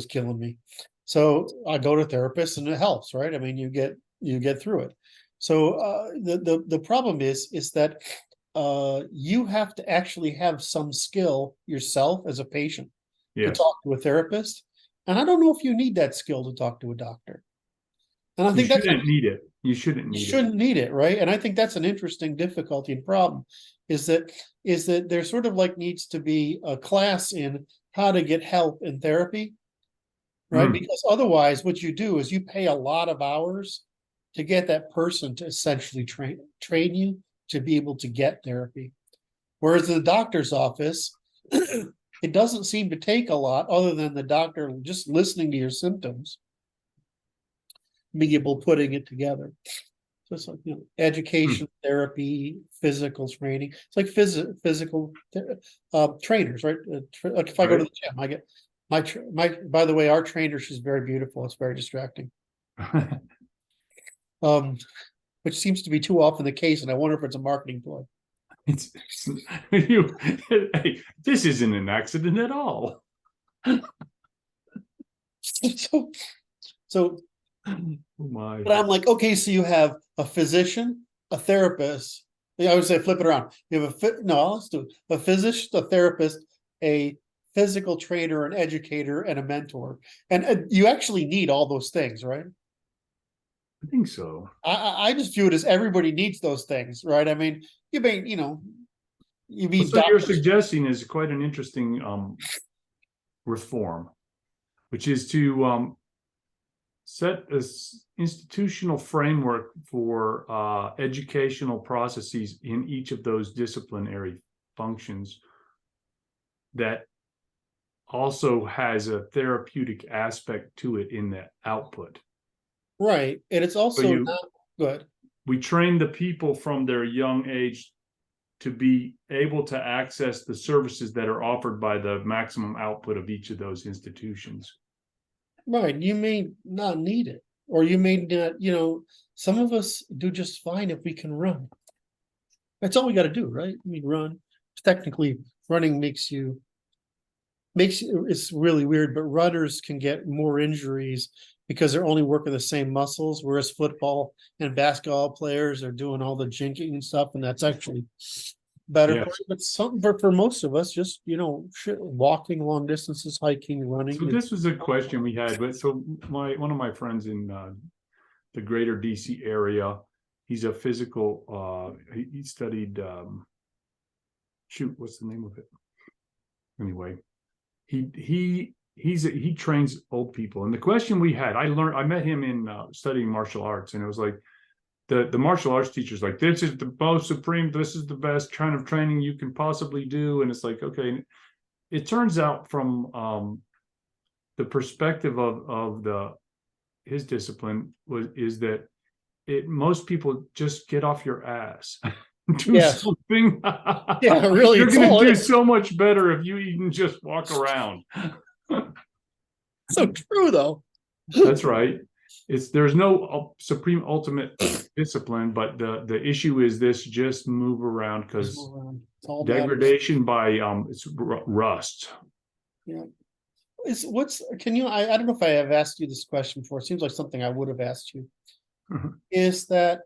killing me. So I go to therapists and it helps, right? I mean, you get through it. So the problem is that you have to actually have some skill yourself as a patient to talk to a therapist. And I don't know if you need that skill to talk to a doctor. And I think you shouldn't need it, right? And I think that's an interesting difficulty and problem is that there sort of like needs to be a class in how to get help in therapy, right? Because otherwise what you do is you pay a lot of hours to get that person to essentially train you to be able to get therapy. Whereas in the doctor's office, it doesn't seem to take a lot other than the doctor just listening to your symptoms, being able to putting it together. So it's like, education, therapy, physical training. It's like physical trainers, right? Like if I go to the gym, I get by the way, our trainer, she's very beautiful. It's very distracting. Which seems to be too often the case, and I wonder if it's a marketing ploy. Hey, this isn't an accident at all. So my. But I'm like, okay, so you have a physician, a therapist. I would say flip it around. You have let's do it. A physician, a therapist, a physical trainer, an educator, and a mentor. And you actually need all those things, right? I think so. I just view it as everybody needs those things, right? I mean, you may, you mean So you're doctors. suggesting is quite an interesting reform, which is to set an institutional framework for educational processes in each of those disciplinary functions that also has a therapeutic aspect to it in the output. Right. And it's also not good. We train the people from their young age to be able to access the services that are offered by the maximum output of each of those institutions. Right. You may not need it, or you may not, some of us do just fine if we can run. That's all we got to do, right? I mean, run. Technically, running makes you, it's really weird, but runners can get more injuries because they're only working the same muscles, whereas football and basketball players are doing all the jinking and stuff, and that's actually better. Yes. But something for most of us, just walking long distances, hiking, running. So this was a question we had, but so one of my friends in the greater DC area, he's a physical he studied what's the name of it? Anyway, he trains old people, and the question we had, I met him in studying martial arts, and it was like the martial arts teacher's like, this is the most supreme, this is the best kind of training you can possibly do, and it's like, okay. It turns out from the perspective of his discipline is that most people just get off your ass. Do something. Yeah, really. You're going to do so much better if you even just walk around. So true, though. That's right. There's no supreme ultimate discipline, but the issue is this: just move around, because degradation by it's rust. Yeah. I don't know if I have asked you this question before. It seems like something I would have asked you. Is that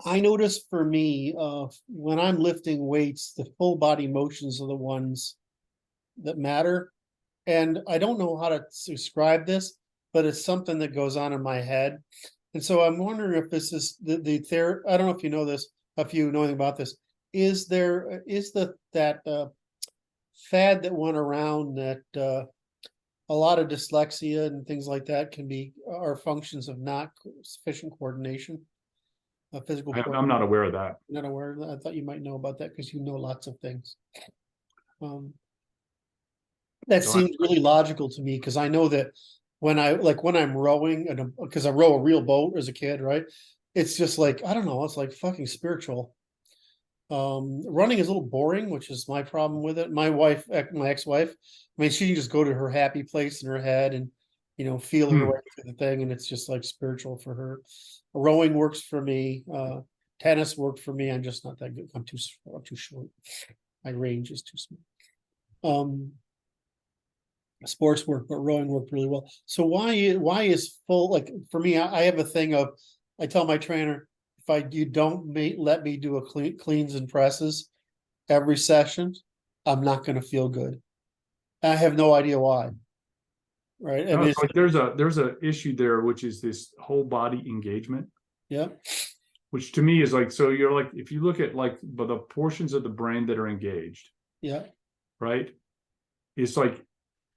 I notice for me, when I'm lifting weights, the full body motions are the ones that matter. And I don't know how to describe this, but it's something that goes on in my head. And so I'm wondering if this is I don't know if you know this, if you know anything about this. Is that fad that went around that a lot of dyslexia and things like that are functions of not sufficient coordination, physical coordination? I'm not aware of that. Not aware of that. I thought you might know about that because you know lots of things. That seems really logical to me, because I know that when I'm rowing, because I row a real boat as a kid, right? It's just like, I don't know, it's like fucking spiritual. Running is a little boring, which is my problem with it. My ex-wife, I mean, she can just go to her happy place in her head and, feel her way through the thing. And it's just like spiritual for her. Rowing works for me. Tennis worked for me. I'm just not that good. I'm too short. My range is too small. Sports work, but rowing worked really well. So why is full, like for me, I have a thing of, I tell my trainer, if you don't let me do a cleans and presses every session, I'm not going to feel good. I have no idea why. Right. No, it's like there's a issue there, which is this whole body engagement. Yeah. Which to me is like, so you're like, if you look at like the portions of the brain that are engaged. Yeah. Right. It's like,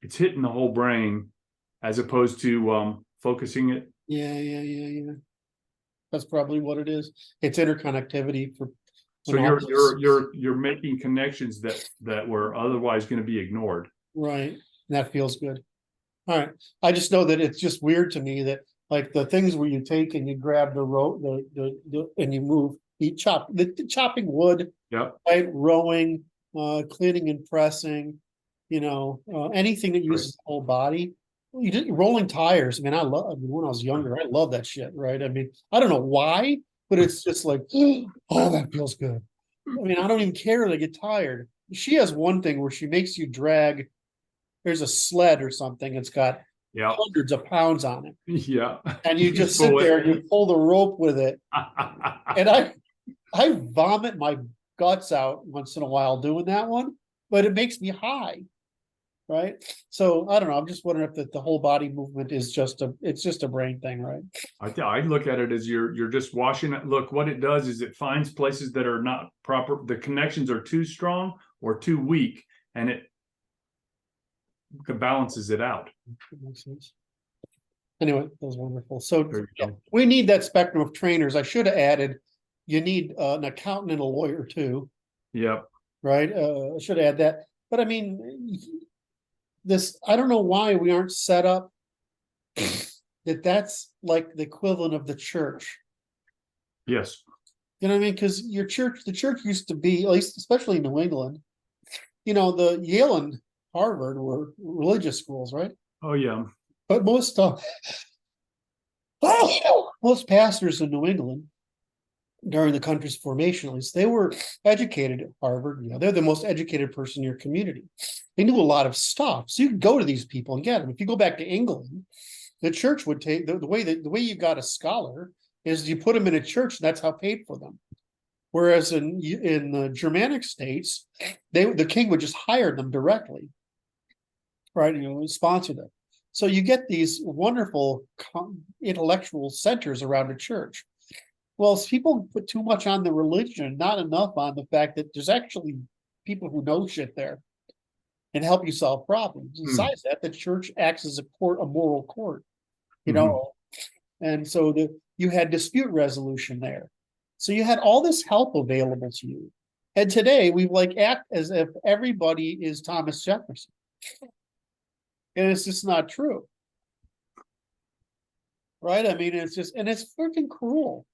it's hitting the whole brain as opposed to focusing it. Yeah. That's probably what it is. It's interconnectivity for. So you're making connections that were otherwise going to be ignored. Right. That feels good. All right. I just know that it's just weird to me that like the things where you take and you grab the rope, and you move, the chopping wood. Yep. Right. Rowing, cleaning and pressing. Anything that uses the whole body. Rolling tires. I mean, when I was younger, I love that shit, right? I mean, I don't know why, but it's just like, oh, that feels good. I mean, I don't even care that I get tired. She has one thing where she makes you drag. There's a sled or something. It's got hundreds of pounds on it. Yeah. And you just sit there and you pull the rope with it. And I vomit my guts out once in a while doing that one. but it makes me high. Right. So I don't know. I'm just wondering if the whole body movement is just a brain thing, right? I look at it as you're just washing it. Look, what it does is it finds places that are not proper. The connections are too strong or too weak, and it balances it out. That makes sense. Anyway, that was wonderful. So There you yeah, go. we need that spectrum of trainers. I should have added, you need an accountant and a lawyer too, Yep. right? I should add that. But I mean, I don't know why we aren't set up that's like the equivalent of the church. Yes. You know what I mean? Because the church used to be, at least especially in New England, the Yale and Harvard were religious schools, right? Oh yeah. But most pastors in New England during the country's formation, at least, they were educated at Harvard. They're the most educated person in your community. They knew a lot of stuff. So you could go to these people and get them. If you go back to England, the church would take the way you got a scholar is you put them in a church, and that's how paid for them. Whereas in the Germanic states, the king would just hire them directly, right? Sponsor them. So you get these wonderful intellectual centers around a church. Well, people put too much on the religion, not enough on the fact that there's actually people who know shit there and help you solve problems. Besides that, the church acts as a moral court, and so you had dispute resolution there. So you had all this help available to you. And today we act as if everybody is Thomas Jefferson. And it's just not true. Right? I mean, it's freaking cruel.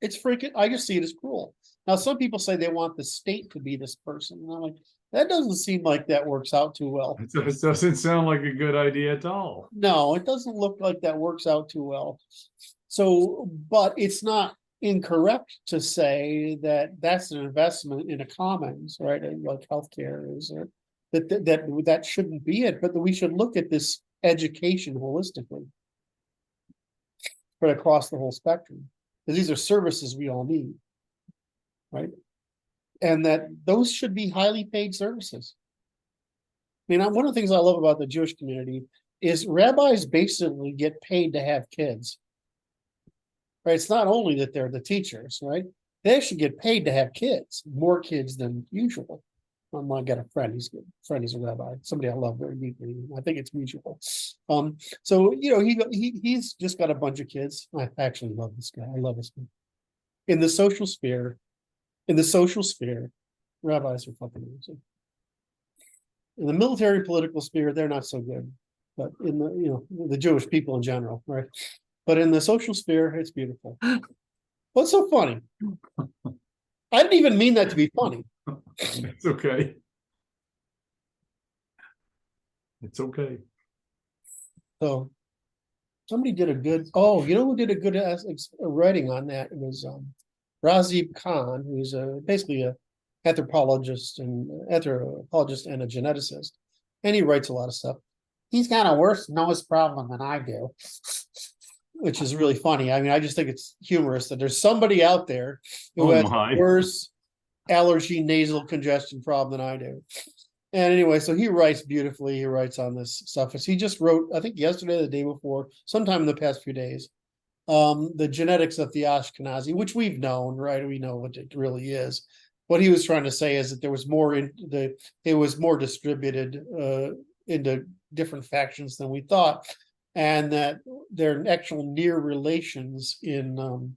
I just see it as cruel. Now, some people say they want the state to be this person. And I'm like, that doesn't seem like that works out too well. It doesn't sound like a good idea at all. No, it doesn't look like that works out too well. So, but it's not incorrect to say that that's an investment in a commons, right? Like healthcare is, that shouldn't be it, but that we should look at this education holistically, but across the whole spectrum, because these are services we all need, right? And that those should be highly paid services. I mean, one of the things I love about the Jewish community is rabbis basically get paid to have kids. Right? It's not only that they're the teachers, right? They actually get paid to have kids, more kids than usual. I got a friend. He's a rabbi. Somebody I love very deeply. I think it's mutual. So he's just got a bunch of kids. I actually love this guy. I love this guy. In the social sphere, rabbis are fucking amazing. In the military political sphere, they're not so good. But in the Jewish people in general, right? But in the social sphere, it's beautiful. What's so funny? I didn't even mean that to be funny. It's okay. It's okay. So somebody did a good, who did a good writing on that? It was Razib Khan, who's basically a anthropologist and a geneticist. And he writes a lot of stuff. He's got a worse nose problem than I do, which is really funny. I mean, I just think it's humorous that there's somebody out there who has a worse allergy nasal congestion problem than I do. And anyway, so he writes beautifully. He writes on this stuff. He just wrote, I think yesterday, the day before, sometime in the past few days, the genetics of the Ashkenazi, which we've known, right? We know what it really is. What he was trying to say is that there was more it was more distributed into different factions than we thought, and that there are actual near relations on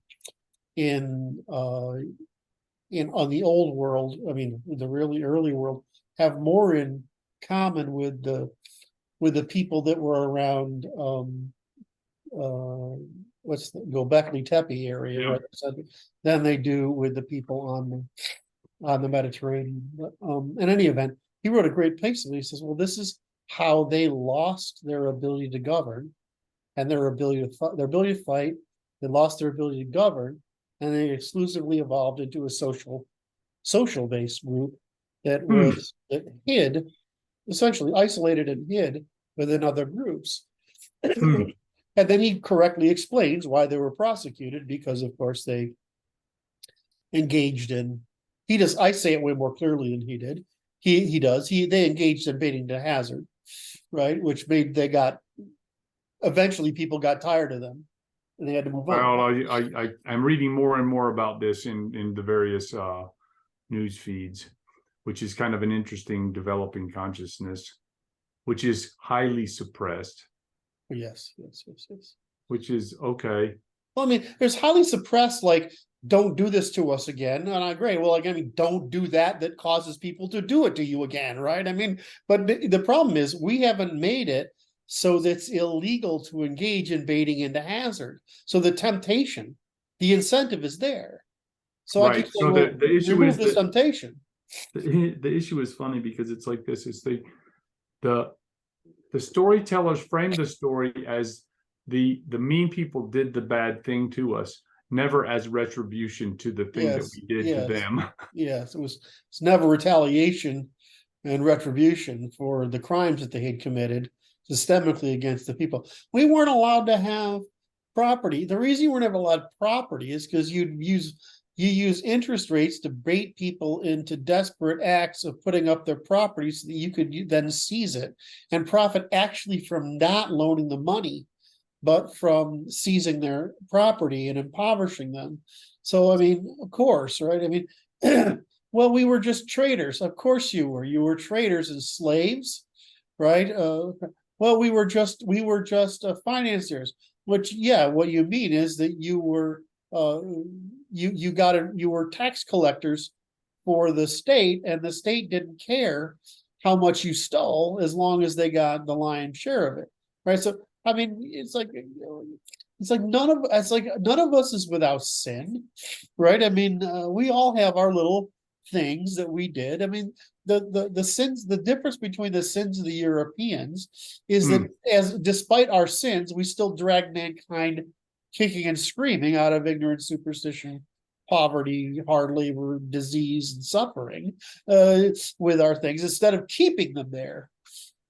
the old world. I mean, the really early world have more in common with the people that were around Göbekli Tepe area, Yeah. right, than they do with the people on the Mediterranean. But, in any event, he wrote a great piece, and he says, well, this is how they lost their ability to govern and their ability to fight. They lost their ability to govern, and they exclusively evolved into a social based group that hid, essentially isolated and hid within other groups. And then he correctly explains why they were prosecuted, because of course they engaged in, I say it way more clearly than he did. He does. They engaged in baiting to hazard, right? Which made eventually people got tired of them and they had to move on. Well, I'm reading more and more about this in the various news feeds, which is kind of an interesting developing consciousness, which is highly suppressed. Yes. Which is okay. Well, I mean, there's highly suppressed, like, don't do this to us again. And I agree. Well, again, don't do that causes people to do it to you again, right? I mean, but the problem is we haven't made it so that it's illegal to engage in baiting into hazard. So the temptation, the incentive is there. So right. I keep saying, the issue remove is the temptation. The issue is funny because it's like this: is the storytellers frame the story as the mean people did the bad thing to us, never as retribution to the thing that we did to them. Yes, it's never retaliation and retribution for the crimes that they had committed systemically against the people. We weren't allowed to have property. The reason you weren't ever allowed property is because you use interest rates to bait people into desperate acts of putting up their property so that you could then seize it and profit actually from not loaning the money, but from seizing their property and impoverishing them. So, I mean, of course, right? I mean, well, we were just traders. Of course you were. You were traders and slaves, right? Well, we were just financiers, which, yeah, what you mean is that you were you were tax collectors for the state, and the state didn't care how much you stole as long as they got the lion's share of it, right? So I mean, it's like none of us is without sin, right? I mean, we all have our little things that we did. I mean, the sins, the difference between the sins of the Europeans is that despite our sins, we still drag mankind kicking and screaming out of ignorance, superstition, poverty, hard labor, disease, and suffering with our things instead of keeping them there,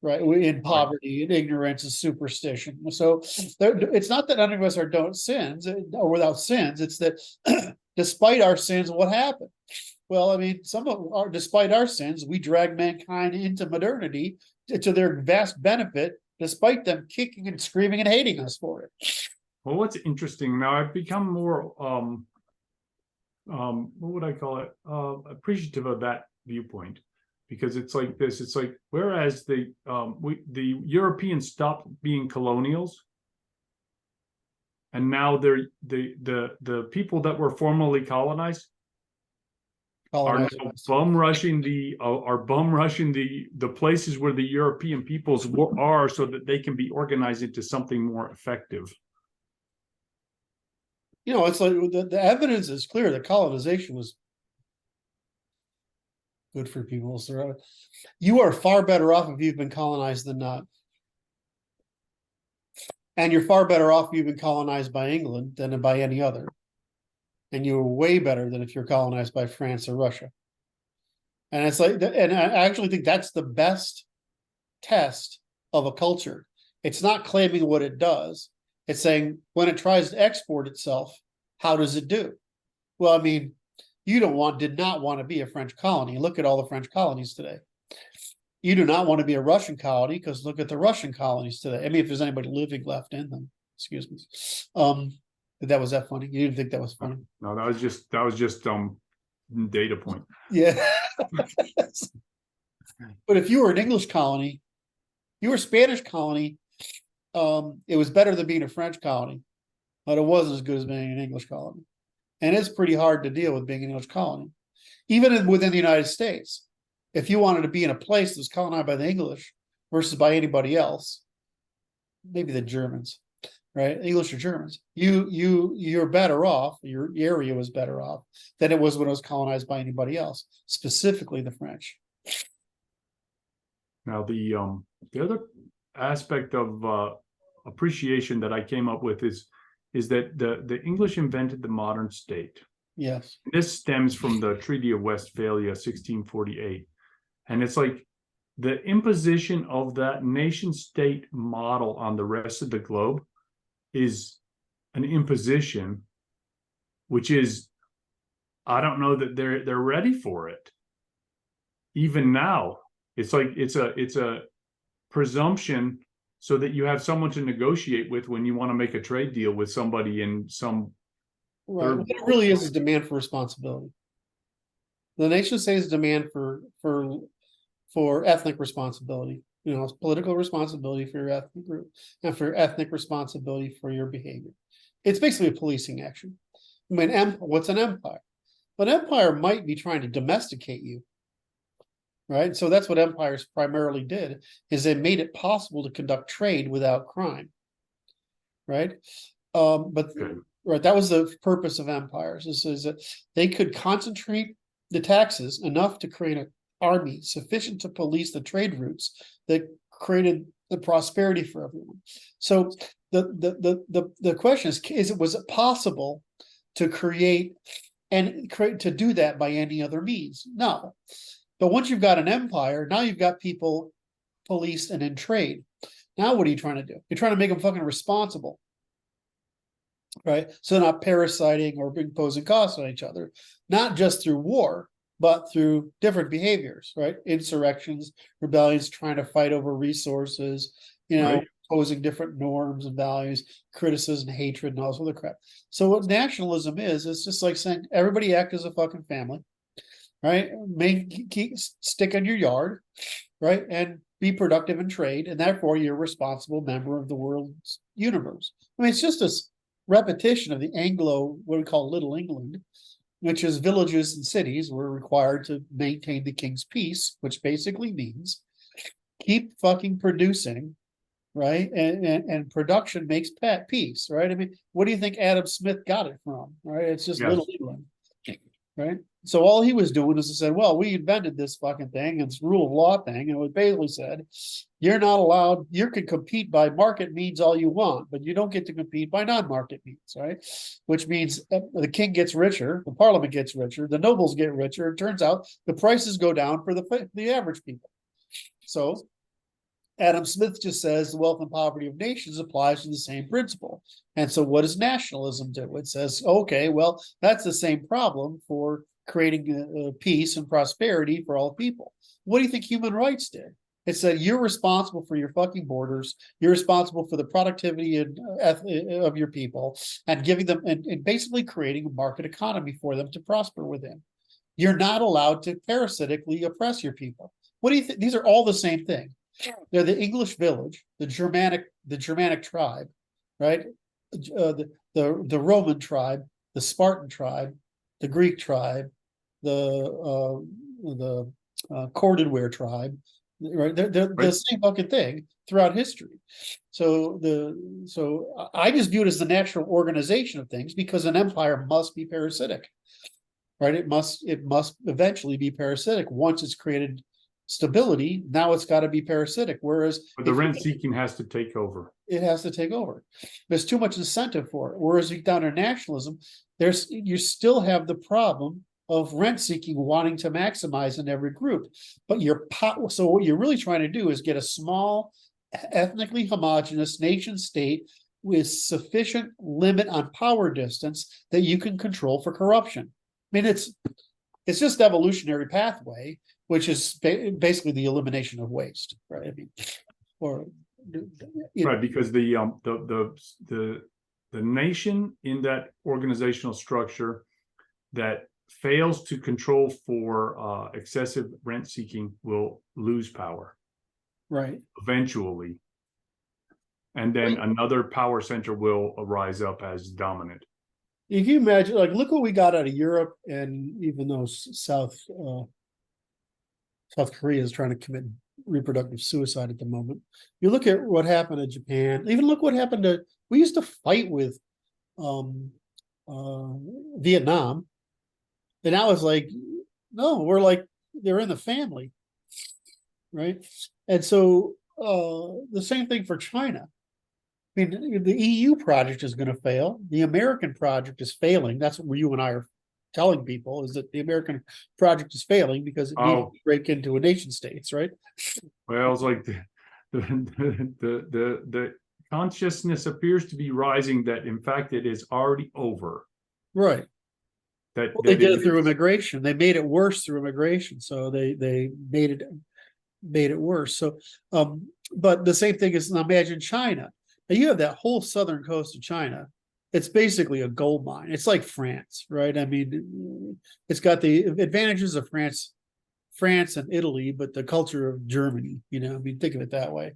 right? In poverty and ignorance and superstition. So it's not that none of us are don't sins or without sins. It's that despite our sins, what happened? Well, I mean, despite our sins, we drag mankind into modernity to their vast benefit, despite them kicking and screaming and hating us for it. Well, what's interesting now, I've become more, what would I call it? Appreciative of that viewpoint, because it's like this. It's like, whereas the Europeans stopped being colonials, and now they're the people that were formerly colonized are now bum rushing the places where the European peoples are, so that they can be organized into something more effective. You know, it's like the evidence is clear that colonization was good for people. So you are far better off if you've been colonized than not. And you're far better off if you've been colonized by England than by any other. And you're way better than if you're colonized by France or Russia. And it's like, and I actually think that's the best test of a culture. It's not claiming what it does. It's saying when it tries to export itself, how does it do? Well, I mean, you did not want to be a French colony. Look at all the French colonies today. You do not want to be a Russian colony, because look at the Russian colonies today. I mean, if there's anybody living left in them, excuse me. Was that funny? You didn't think that was funny? No, that was just data point. Yeah. But if you were an English colony, you were a Spanish colony, it was better than being a French colony, but it wasn't as good as being an English colony. And it's pretty hard to deal with being an English colony, even within the United States. If you wanted to be in a place that's colonized by the English versus by anybody else, maybe the Germans, right? English or Germans, you're better off. Your area was better off than it was when it was colonized by anybody else, specifically the French. Now, the other aspect of appreciation that I came up with is that the English invented the modern state. Yes. This stems from the Treaty of Westphalia, 1648. And it's like the imposition of that nation state model on the rest of the globe is an imposition, which is, I don't know that they're ready for it. even now, it's like it's a presumption so that you have someone to negotiate with when you want to make a trade deal with somebody in some Right. What it really is demand for responsibility. The nation state's demand for ethnic responsibility, political responsibility for your ethnic group and for ethnic responsibility for your behavior. It's basically a policing action. I mean, what's an empire? An empire might be trying to domesticate you, right? So that's what empires primarily did, is they made it possible to conduct trade without crime, right? But right, that was the purpose of empires, is that they could concentrate the taxes enough to create an army sufficient to police the trade routes that created the prosperity for everyone. So the question is was it possible to create to do that by any other means? No. But once you've got an empire, now you've got people policed and in trade. Now what are you trying to do? You're trying to make them fucking responsible, right? So they're not parasiting or imposing costs on each other, not just through war, but through different behaviors, right? Insurrections, rebellions, trying to fight over resources, Right. imposing different norms and values, criticism, hatred, and all this other crap. So what nationalism is, it's just like saying everybody act as a fucking family, right? Stick in your yard, right? And be productive in trade, and therefore you're a responsible member of the world's universe. I mean, it's just this repetition of the Anglo, what we call Little England, which is villages and cities were required to maintain the king's peace, which basically means keep fucking producing, right? And production makes peace, right? I mean, what do you think Adam Smith got it from, right? It's just Yes. Little England, right? So all he was doing is he said, well, we invented this fucking thing, it's rule of law thing, and it basically said, you're not allowed, you can compete by market means all you want, but you don't get to compete by non-market means, right? Which means the king gets richer, the parliament gets richer, the nobles get richer. It turns out the prices go down for the average people. So Adam Smith just says the wealth and poverty of nations applies to the same principle. And so what does nationalism do? It says, okay, well, that's the same problem for creating peace and prosperity for all people. What do you think human rights did? It said you're responsible for your fucking borders. You're responsible for the productivity of your people and giving them and basically creating a market economy for them to prosper within. You're not allowed to parasitically oppress your people. What do you think? These are all the same thing. They're the English village, the Germanic tribe, right? The Roman tribe, the Spartan tribe, the Greek tribe, the cordonware tribe, right? They're the same fucking thing throughout history. So I just view it as the natural organization of things, because an empire must be parasitic, right? It must eventually be parasitic. Once it's created stability, now it's got to be parasitic. Whereas But the rent seeking has to take over. It has to take over. There's too much incentive for it. Whereas you down in nationalism, you still have the problem of rent seeking, wanting to maximize in every group. But so what you're really trying to do is get a small, ethnically homogeneous nation state with sufficient limit on power distance that you can control for corruption. I mean, it's just evolutionary pathway, which is basically the elimination of waste, right? I mean, right, because the nation in that organizational structure that fails to control for excessive rent seeking will lose power, right? Eventually, and then another power center will rise up as dominant. If you imagine, like, look what we got out of Europe, and even though South Korea is trying to commit reproductive suicide at the moment. You look at what happened in Japan. Even look what happened we used to fight with Vietnam, and now it's like, no, we're like, they're in the family, right? And so the same thing for China. I mean, the EU project is going to fail. The American project is failing. That's what you and I are telling people, is that the American project is failing because it needs to break into a nation states, right? Well, it's like the consciousness appears to be rising that in fact it is already over. Right. That, Well, they that did it it through is. immigration. They made it worse through immigration. So they made it worse. So, but the same thing is, now imagine China. Now you have that whole southern coast of China. It's basically a gold mine. It's like France, right? I mean, it's got the advantages of France and Italy, but the culture of Germany, you know, I mean, think of it that way.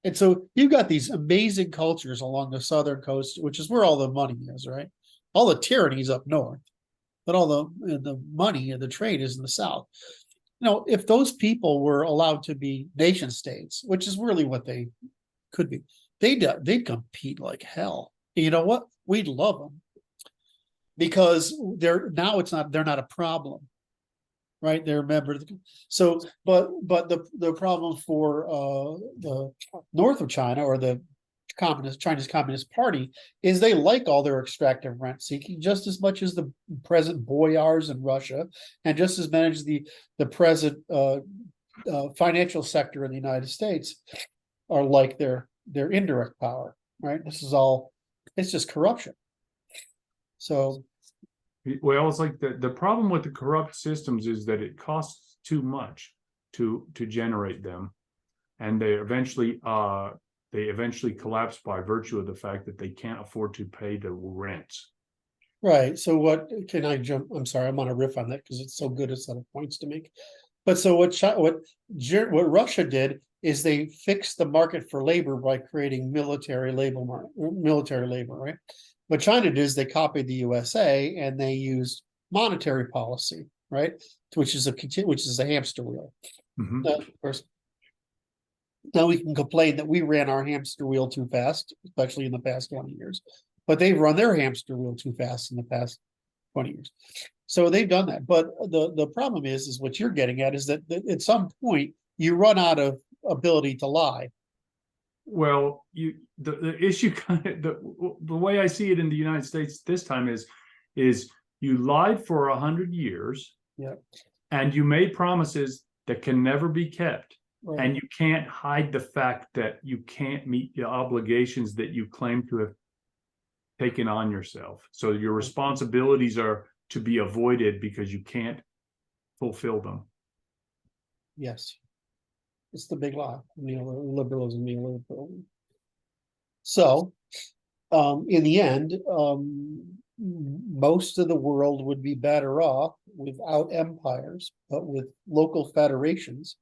And so you've got these amazing cultures along the southern coast, which is where all the money is, right? All the tyranny's up north, but all the money and the trade is in the south. You know, if those people were allowed to be nation states, which is really what they could be, they'd compete like hell. You know what? We'd love them because they're not a problem, right? They're members. So, but the problem for the north of China, or the Chinese Communist Party, is they like all their extractive rent seeking just as much as the present boyars in Russia, and just as much as the present financial sector in the United States are like their indirect power, right? It's just corruption. So, Well, it's like the problem with the corrupt systems is that it costs too much to generate them, and they eventually collapse by virtue of the fact that they can't afford to pay the rents. right. So what can I jump? I'm sorry, I'm on a riff on that because it's so good a set of points to make. But so what Russia did is they fixed the market for labor by creating military labor, right? What China did is they copied the USA and they used monetary policy, right? Which is a hamster wheel. Mhm. Of course, now we can complain that we ran our hamster wheel too fast, especially in the past 20 years. But they've run their hamster wheel too fast in the past 20 years. So they've done that. But the problem is what you're getting at is that at some point you run out of ability to lie. Well, the issue kind of the way I see it in the United States this time is you lied for 100 years, Yeah. and you made promises that can never be kept. Right. And you can't hide the fact that you can't meet the obligations that you claim to have taken on yourself. So your responsibilities are to be avoided because you can't fulfill them. Yes. It's the big lie. Neoliberalism, neoliberalism. So, in the end, most of the world would be better off without empires, but with local federations,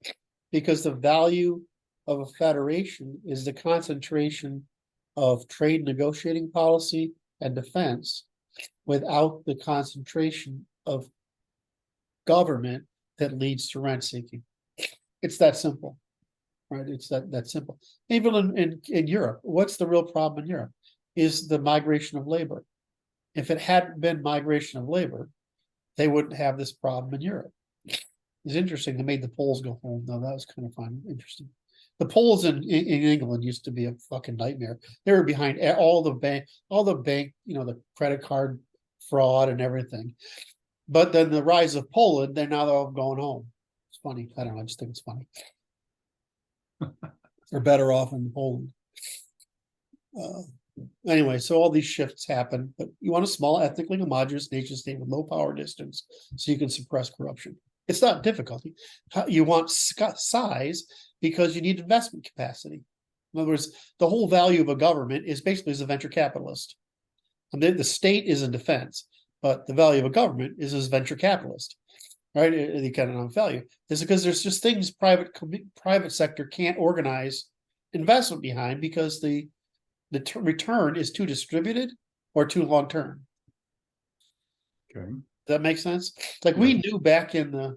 because the value of a federation is the concentration of trade negotiating policy and defense without the concentration of government that leads to rent seeking. It's that simple, right? It's that simple. Even in Europe, what's the real problem in Europe? Is the migration of labor. If it hadn't been migration of labor, they wouldn't have this problem in Europe. It's interesting. They made the Poles go home, though. That was kind of fun, interesting. The Poles in England used to be a fucking nightmare. They were behind all the bank, the credit card fraud and everything. But then the rise of Poland, they're all going home. It's funny. I don't know. I just think it's funny. They're better off in Poland. Anyway, so all these shifts happen, but you want a small, ethnically homogeneous nation state with low power distance so you can suppress corruption. It's not difficulty. You want size because you need investment capacity. In other words, the whole value of a government is basically as a venture capitalist. And then the state is in defense, but the value of a government is as venture capitalist, right? The economic value is because there's just things private sector can't organize investment behind because the return is too distributed or too long term. Okay. Does that make sense? Like we knew back in the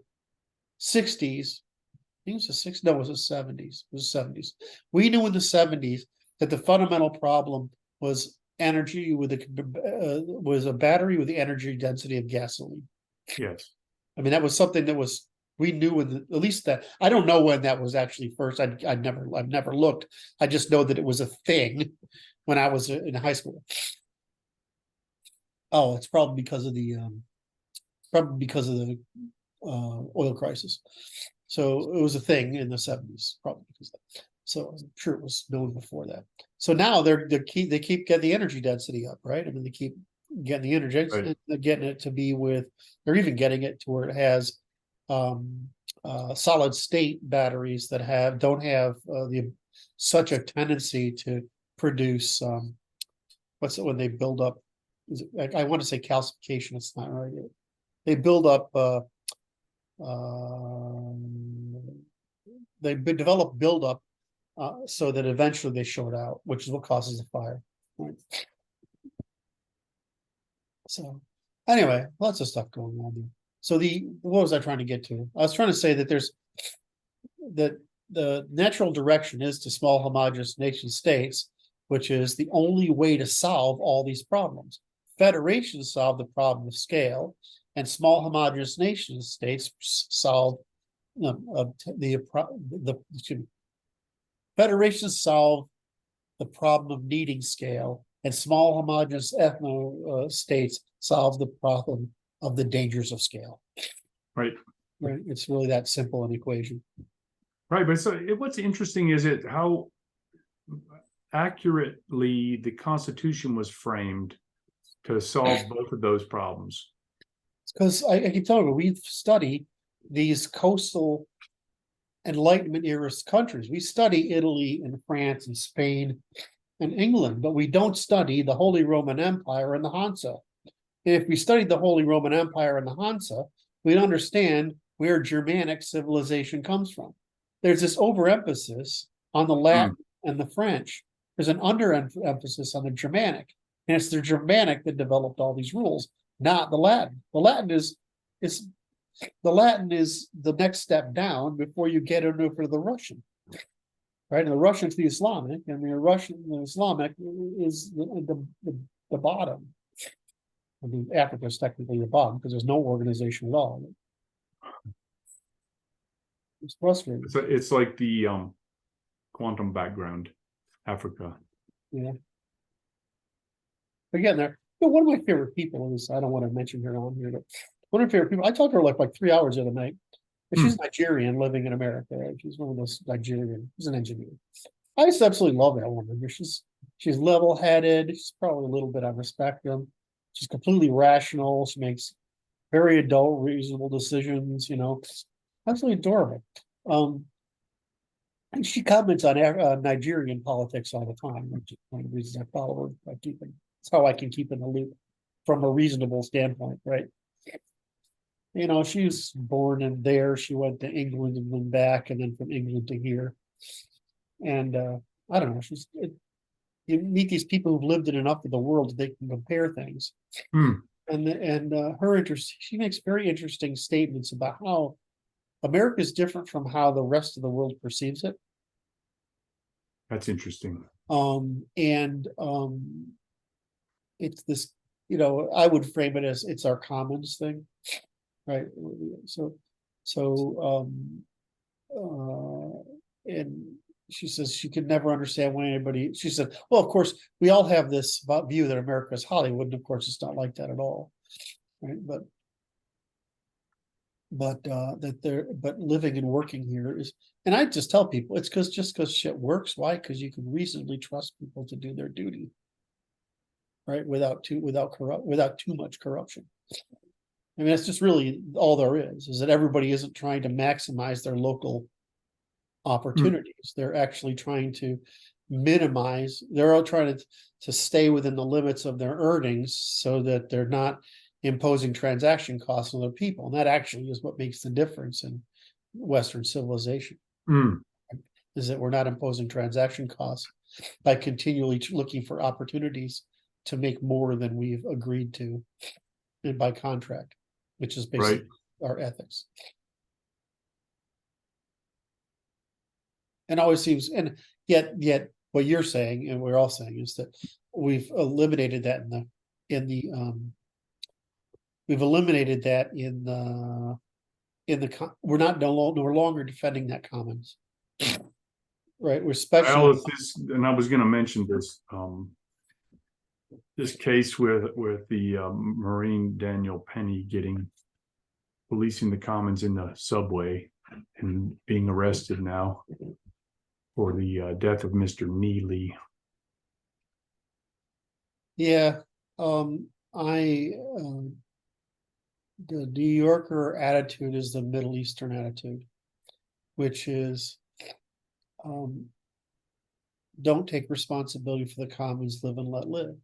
60s, I think it was the 60s, no, it was the 70s. It was the 70s. We knew in the 70s that the fundamental problem was energy was a battery with the energy density of gasoline. Yes. I mean, that was something that we knew at least that. I don't know when that was actually first. I've never looked. I just know that it was a thing when I was in high school. Oh, it's probably because of the oil crisis. So it was a thing in the 70s, probably because of that. So I'm sure it was known before that. So now they keep getting the energy density up, right? I mean, they keep getting the interjection, Right. getting it to be with, they're even getting it to where it has solid state batteries that don't have such a tendency to produce what's it when they build up, I want to say calcification, it's not right. They build up they develop buildup so that eventually they short out, which is what causes the fire. Right. So anyway, lots of stuff going on here. So what was I trying to get to? I was trying to say that the natural direction is to small homogeneous nation states, which is the only way to solve all these problems. Federations solve the problem of scale, and small homogeneous nation states solve federations solve the problem of needing scale, and small homogeneous ethno states solve the problem of the dangers of scale. Right. Right. It's really that simple an equation. Right, but so what's interesting is how accurately the Constitution was framed to solve both of those problems. Because I can tell you, we've studied these coastal Enlightenment era countries. We study Italy and France and Spain and England, but we don't study the Holy Roman Empire and the Hansa. And if we studied the Holy Roman Empire and the Hansa, we'd understand where Germanic civilization comes from. There's this overemphasis on the Latin and the French. There's an underemphasis on the Germanic, and it's the Germanic that developed all these rules, not the Latin. The Latin is the next step down before you get into the Russian, right? And the Russian's the Islamic, and the Islamic is the bottom. I mean, Africa is technically the bottom because there's no organization at all. It's frustrating. It's like the quantum background, Africa. Yeah. Again, one of my favorite people is, I don't want to mention her on here, but one of my favorite people, I talked to her like 3 hours the other night. And she's Nigerian living in America, right? She's one of those Nigerian, she's an engineer. I just absolutely love that woman. She's level-headed, she's probably a little bit on the spectrum. She's completely rational, she makes very adult, reasonable decisions, absolutely adorable. And she comments on Nigerian politics all the time, which is one of the reasons I follow her. It's how I can keep in the loop from a reasonable standpoint, right? She was born in there. She went to England and then back, and then from England to here. And I don't know. You meet these people who've lived in enough of the world that they can compare things. And her interest, she makes very interesting statements about how America is different from how the rest of the world perceives it. That's interesting. It's this, I would frame it as it's our commons thing, right? And she says she could never understand why anybody. She said, "Well, of course, we all have this view that America is Hollywood, and of course, it's not like that at all, right?" But living and working here is, and I just tell people it's because shit works. Why? Because you can reasonably trust people to do their duty, right? Without too much corruption. I mean, that's just really all there is that everybody isn't trying to maximize their local opportunities. They're actually trying to minimize. They're all trying to stay within the limits of their earnings so that they're not imposing transaction costs on other people. And that actually is what makes the difference in Western civilization, is that we're not imposing transaction costs by continually looking for opportunities to make more than we've agreed to and by contract, which is basically our ethics. And always seems, and yet what you're saying, and we're all saying, is that we've eliminated that we're not no longer defending that commons, right? We're especially. And I was going to mention this case with the Marine Daniel Penny policing the commons in the subway and being arrested now for the death of Mr. Neely. Yeah. The New Yorker attitude is the Middle Eastern attitude, which is don't take responsibility for the commons, live and let live.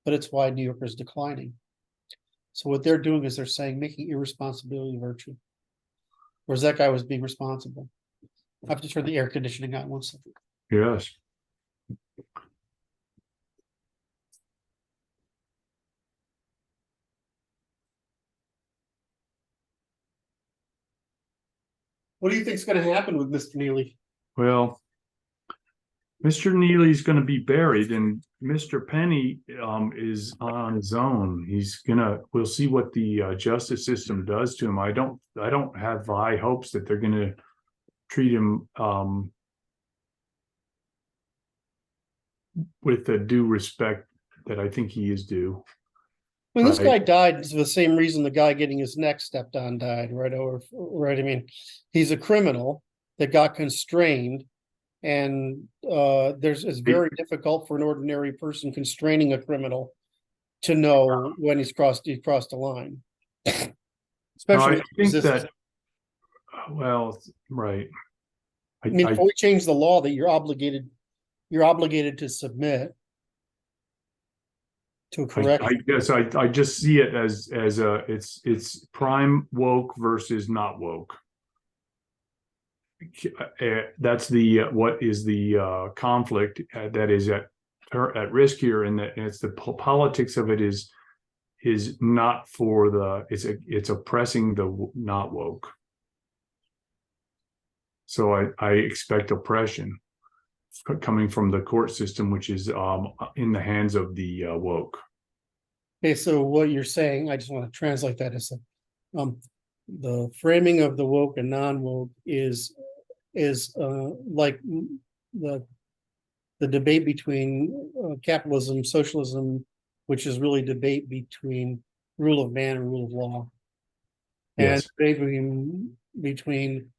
But it's why New Yorker is declining. So what they're doing is they're saying making irresponsibility a virtue. Whereas that guy was being responsible. I have to turn the air conditioning on 1 second. Yes. What do you think is going to happen with Mr. Neely? Well, Mr. Neely's going to be buried, and Mr. Penny is on his own. We'll see what the justice system does to him. I don't have high hopes that they're going to treat him with the due respect that I think he is due. I mean, this guy died for the same reason the guy getting his neck stepped on died, right? Right. I mean, he's a criminal that got constrained, and it's very difficult for an ordinary person constraining a criminal to know when he's crossed the line. Especially I think that. Well, right. I mean, before we change the law that you're obligated to submit to a correction. I guess I just see it as it's prime woke versus not woke. That's what is the conflict that is at risk here, and that it's the politics of it is not for it's oppressing the not woke. So I expect oppression coming from the court system, which is in the hands of the woke. Okay, so what you're saying, I just want to translate that as the framing of the woke and non-woke is like the debate between capitalism, socialism, which is really debate between rule of man and rule of law. Yes. And debate between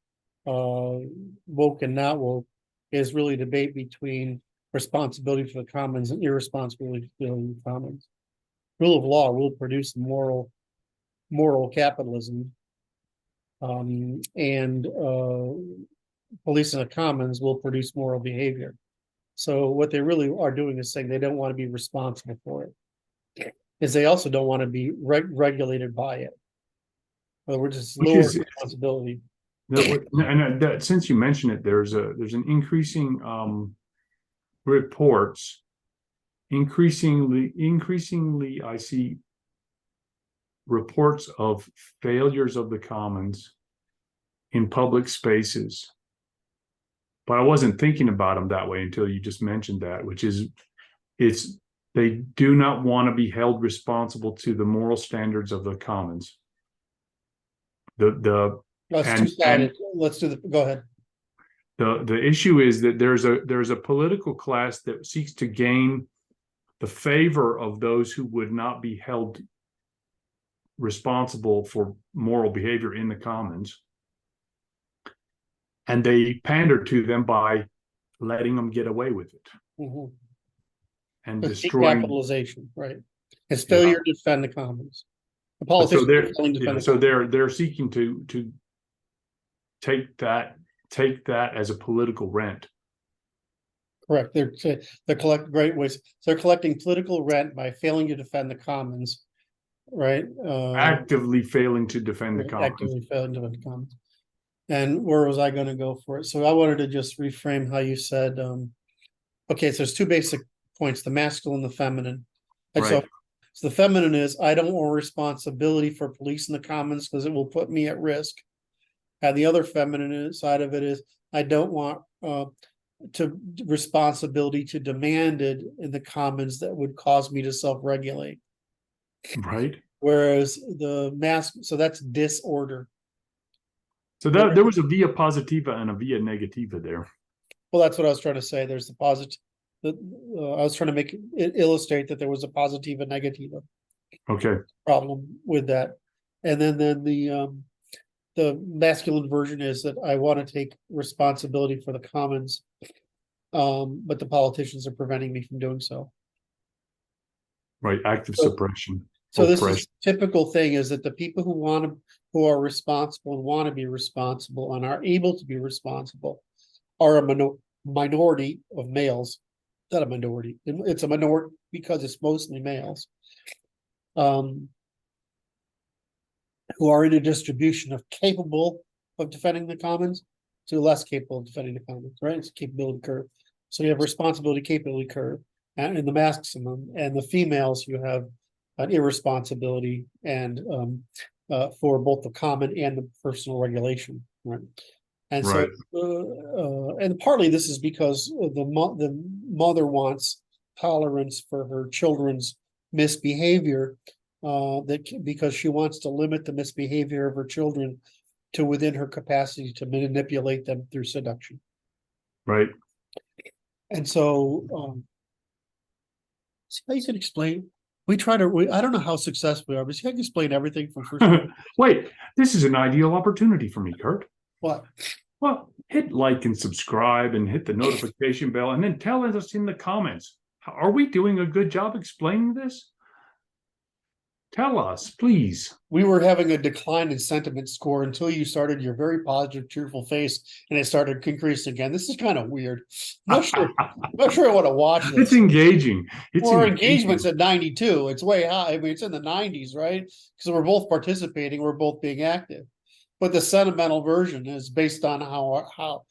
woke and not woke is really debate between responsibility for the commons and irresponsibility for the commons. Rule of law will produce moral capitalism, and police in the commons will produce moral behavior. So what they really are doing is saying they don't want to be responsible for it, is they also don't want to be regulated by it. In other words, it's lower responsibility. And since you mentioned it, there's an increasing reports. Increasingly, I see reports of failures of the commons in public spaces. But I wasn't thinking about them that way until you just mentioned that, which is they do not want to be held responsible to the moral standards of the commons. Let's go ahead. The issue is that there's a political class that seeks to gain the favor of those who would not be held responsible for moral behavior in the commons. And they pander to them by letting them get away with it. Mm-hmm. And it's destroying capitalization, right? It's failure to defend the commons. The politicians they're seeking to take that as a political rent. Correct. They're collecting great ways. They're collecting political rent by failing to defend the commons, right? Actively failing to defend the commons. Actively failing to defend the commons. And where was I going to go for it? So I wanted to just reframe how you said, okay, so there's two basic points, the masculine and the feminine. And right. So the feminine is, I don't want responsibility for police in the commons because it will put me at risk. And the other feminine side of it is, I don't want responsibility to demand it in the commons that would cause me to self-regulate. Right. Whereas so that's disorder. So there was a via positiva and a via negativa there. Well, that's what I was trying to say. There's the positive. I was trying to make it illustrate that there was a positiva negativa. Okay. Problem with that, and then the masculine version is that I want to take responsibility for the commons, but the politicians are preventing me from doing so. Right, active suppression. So this oppression. is typical thing is that the people who are responsible and want to be responsible and are able to be responsible are a minority of males. Not a minority. It's a minority because it's mostly males. Who are in a distribution of capable of defending the commons to less capable of defending the commons, right? It's a capability curve. So you have responsibility capability curve and in the maximum, and the females you have an irresponsibility and for both the common and the personal regulation, right? And Right. so, and partly this is because the mother wants tolerance for her children's misbehavior, because she wants to limit the misbehavior of her children to within her capacity to manipulate them through seduction. Right. And so, see how you can explain. I don't know how successful we are, but see how you can explain everything from first. Wait, this is an ideal opportunity for me, Curt. What? Well, hit like and subscribe and hit the notification bell and then tell us in the comments. Are we doing a good job explaining this? Tell us, please. We were having a decline in sentiment score until you started your very positive, cheerful face, and it started increasing again. This is kind of weird. I'm not sure I want to watch this. It's engaging. Our engagement's at 92. It's way high. I mean, it's in the 90s, right? Because we're both participating, we're both being active. But the sentimental version is based on how.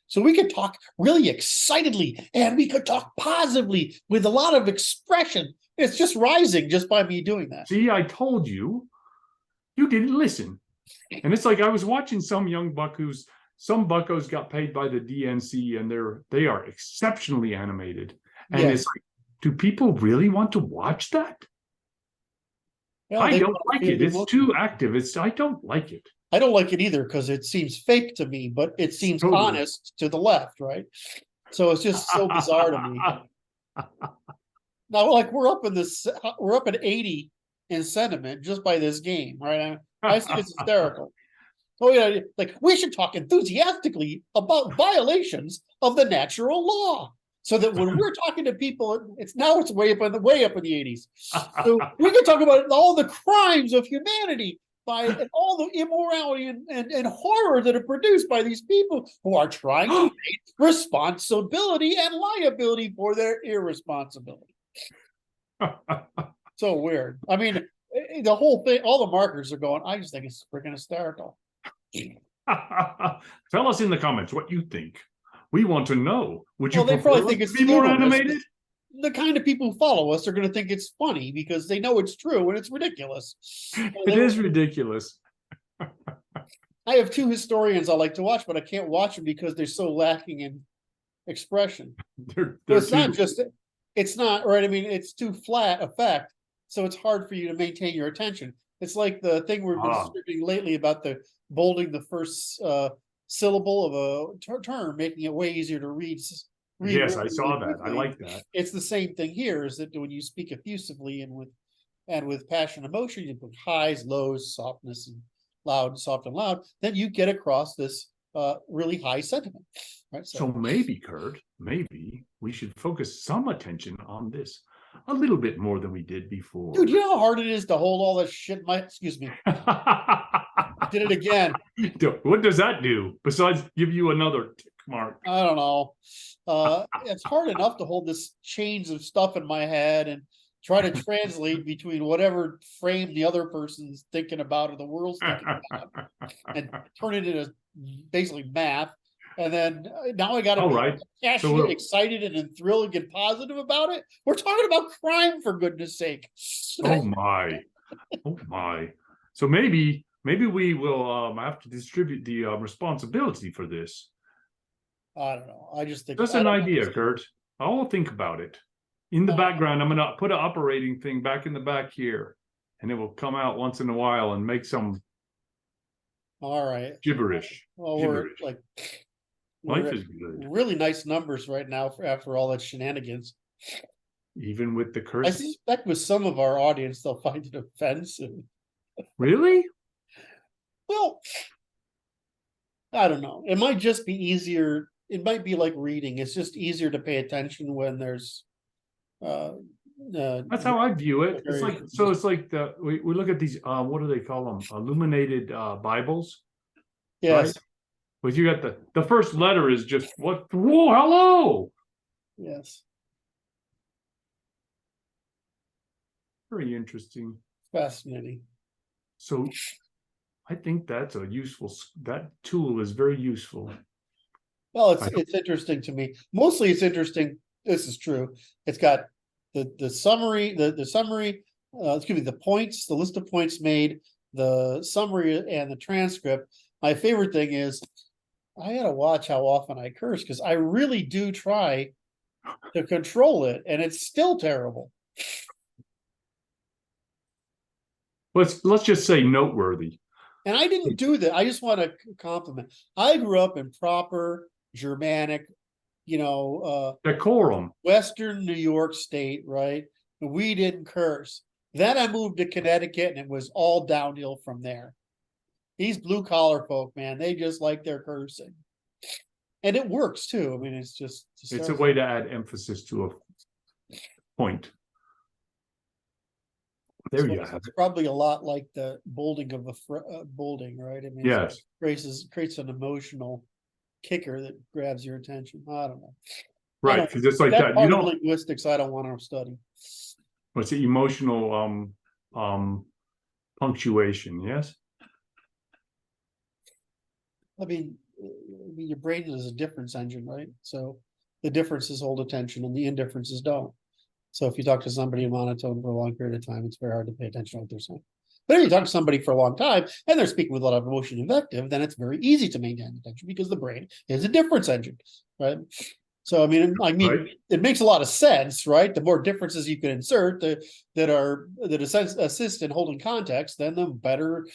So we could talk really excitedly, and we could talk positively with a lot of expression. It's just rising just by me doing that. See, I told you, you didn't listen. And it's like I was watching some young buckos. Some buckos got paid by the DNC, and they are exceptionally animated. And Yes. it's like, do people really want to watch that? Yeah, I they don't want like to feel it. the It's emotion. too active. I don't like it. I don't like it either because it seems fake to me, but it seems Totally. honest to the left, right? So it's just so bizarre to me. Now, like we're up at 80 in sentiment just by this game, right? I think it's hysterical. Oh yeah, like we should talk enthusiastically about violations of the natural law, so that when we're talking to people, it's way up in the 80s. So we can talk about all the crimes of humanity and all the immorality and horror that are produced by these people who are trying to take responsibility and liability for their irresponsibility. So weird. I mean, the whole thing, all the markers are going. I just think it's freaking hysterical. Tell us in the comments what you think. We want to know. Would you Well, they prefer probably us think to it's be more humorous. animated? The kind of people who follow us are going to think it's funny because they know it's true and it's ridiculous. It is ridiculous. I have two historians I like to watch, but I can't watch them because they're so lacking in expression. It's not right. I mean, it's too flat effect, so it's hard for you to maintain your attention. It's like the thing we've been describing lately about the bolding the first syllable of a term, making it way easier to read. Yes, I saw that. I like that. It's the same thing here. Is that when you speak effusively and with passion, emotion, you put highs, lows, softness, and loud, soft, and loud. Then you get across this really high sentiment. Right. So maybe, Curt, maybe we should focus some attention on this a little bit more than we did before. Dude, you know how hard it is to hold all this shit? Excuse me. I did it again. What does that do besides give you another tick mark? I don't know. It's hard enough to hold this chains of stuff in my head and try to translate between whatever frame the other person's thinking about or the world's thinking about and turn it into basically math. And then now I got to be passionate, excited, and thrilled and positive about it. We're talking about crime, for goodness sake. Oh my. Oh my. So maybe we will have to distribute the responsibility for this. I don't know. I just think that's an idea, Curt. I'll think about it. In the background, I'm going to put an operating thing back in the back here, and it will come out once in a while and make some gibberish. Well, gibberish. we're like life is good. Really nice numbers right now after all that shenanigans. Even with the curse. I suspect with some of our audience, they'll find it offensive. Really? Well, I don't know. It might just be easier. It might be like reading. It's just easier to pay attention when there's That's how I view it. It's like, so it's like we look at these, what do they call them? Illuminated Bibles, Yes, right? But you got the first letter is just what? Whoa, hello. yes, Very interesting. fascinating. So I think that's a useful, that tool is very useful. Well, it's interesting to me. Mostly it's interesting. This is true. It's got the summary, the summary, excuse me, the points, the list of points made, the summary and the transcript. My favorite thing is I gotta watch how often I curse because I really do try to control it, and it's still terrible. Let's just say noteworthy. And I didn't do that. I just want to compliment. I grew up in proper Germanic, Decorum. Western New York State, right? And we didn't curse. Then I moved to Connecticut, and it was all downhill from there. These blue collar folk, man, they just like their cursing, and it works too. I mean, it's a way to add emphasis to a point. There you have it. It's probably a lot like the bolding of bolding, right? I mean, yes, creates an emotional kicker that grabs your attention. I don't know. Right, because it's like that. You don't linguistics. I don't want to study. What's the emotional punctuation? Yes. I mean, your brain is a difference engine, right? So the differences hold attention, and the indifferences don't. So if you talk to somebody in monotone for a long period of time, it's very hard to pay attention to what they're saying. But if you talk to somebody for a long time and they're speaking with a lot of emotion and invective, then it's very easy to maintain attention because the brain is a difference engine, right? So I mean, right. It makes a lot of sense, right? The more differences you can insert that assist in holding context, then the better,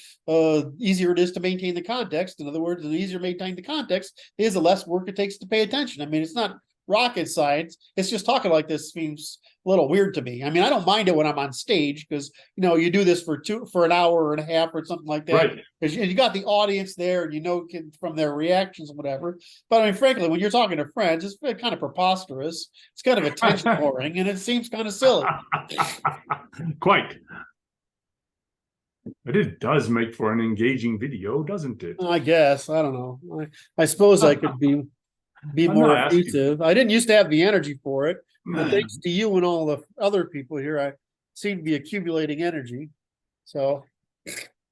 easier it is to maintain the context. In other words, the easier to maintain the context is the less work it takes to pay attention. I mean, it's not rocket science. It's just talking like this seems a little weird to me. I mean, I don't mind it when I'm on stage because you do this for an hour and a half or something like that. Right. Because you got the audience there and from their reactions and whatever. But I mean, frankly, when you're talking to friends, it's kind of preposterous. It's kind of attention whoring, and it seems kind of silly. Quite. But it does make for an engaging video, doesn't it? I guess. I don't know. I suppose I could be more effusive. I didn't used to have the energy for it. But thanks to you and all the other people here, I seem to be accumulating energy. So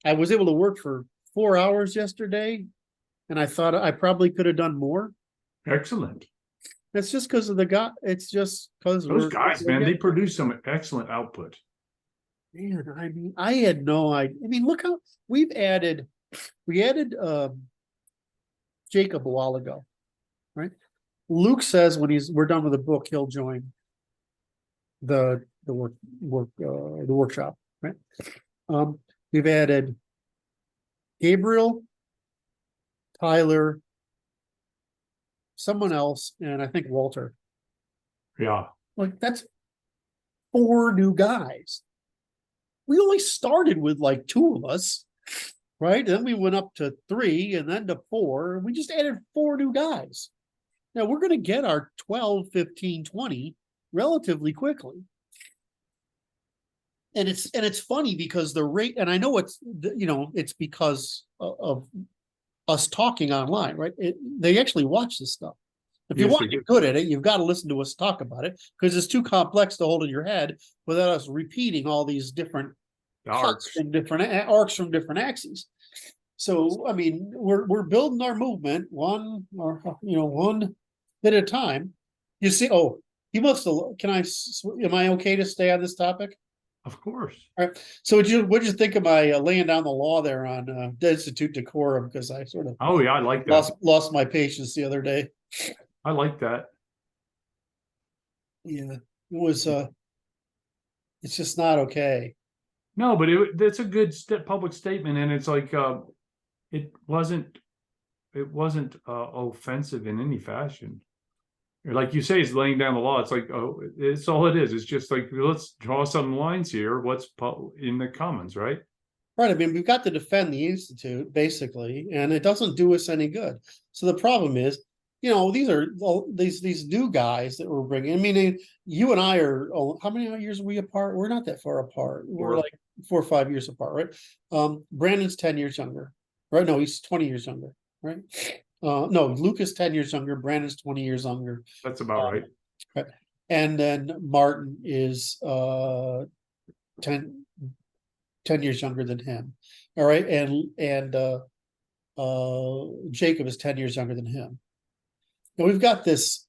I was able to work for 4 hours yesterday, and I thought I probably could have done more. Excellent. It's just because of the guy. It's just because those guys, man, they produce some excellent output. Man, I mean, I had no idea. I mean, look how we added Jacob a while ago, right? Luke says when we're done with the book, he'll join the workshop, right? We've added Gabriel, Tyler, someone else, and I think Walter. Yeah. Like that's 4 new guys. We only started with like 2 of us, right? Then we went up to 3 and then to 4. We just added 4 new guys. Now we're going to get our 12, 15, 20 relatively quickly. And it's funny because the rate, and I know it's because of us talking online, right? They actually watch this stuff. If you want to get good at it, you've got to listen to us talk about it because it's too complex to hold in your head without us repeating all these different arcs from different axes. So, I mean, we're building our movement one bit at a time. You see, he must have. Am I okay to stay on this topic? Of course. All right. So what'd you think of my laying down the law there on Institute Decorum? Because I sort of I like that. Lost my patience the other day. I like that. Yeah, it was. It's just not okay. No, but it's a good public statement, and it's like it wasn't offensive in any fashion. Like you say, it's laying down the law. It's like, it's all it is. It's just like, let's draw some lines here. What's in the commons, right? Right. I mean, we've got to defend the Institute, basically, and it doesn't do us any good. So the problem is, these are these new guys that we're bringing. I mean, you and I are, how many years are we apart? We're not that far apart. We're like 4 or 5 years apart, right? Brandon's 10 years younger, right? No, he's 20 years younger, right? No, Luke is 10 years younger. Brandon's 20 years younger. That's about right. Right. And then Martin is 10 years younger than him. All right. And Jacob is 10 years younger than him. And we've got this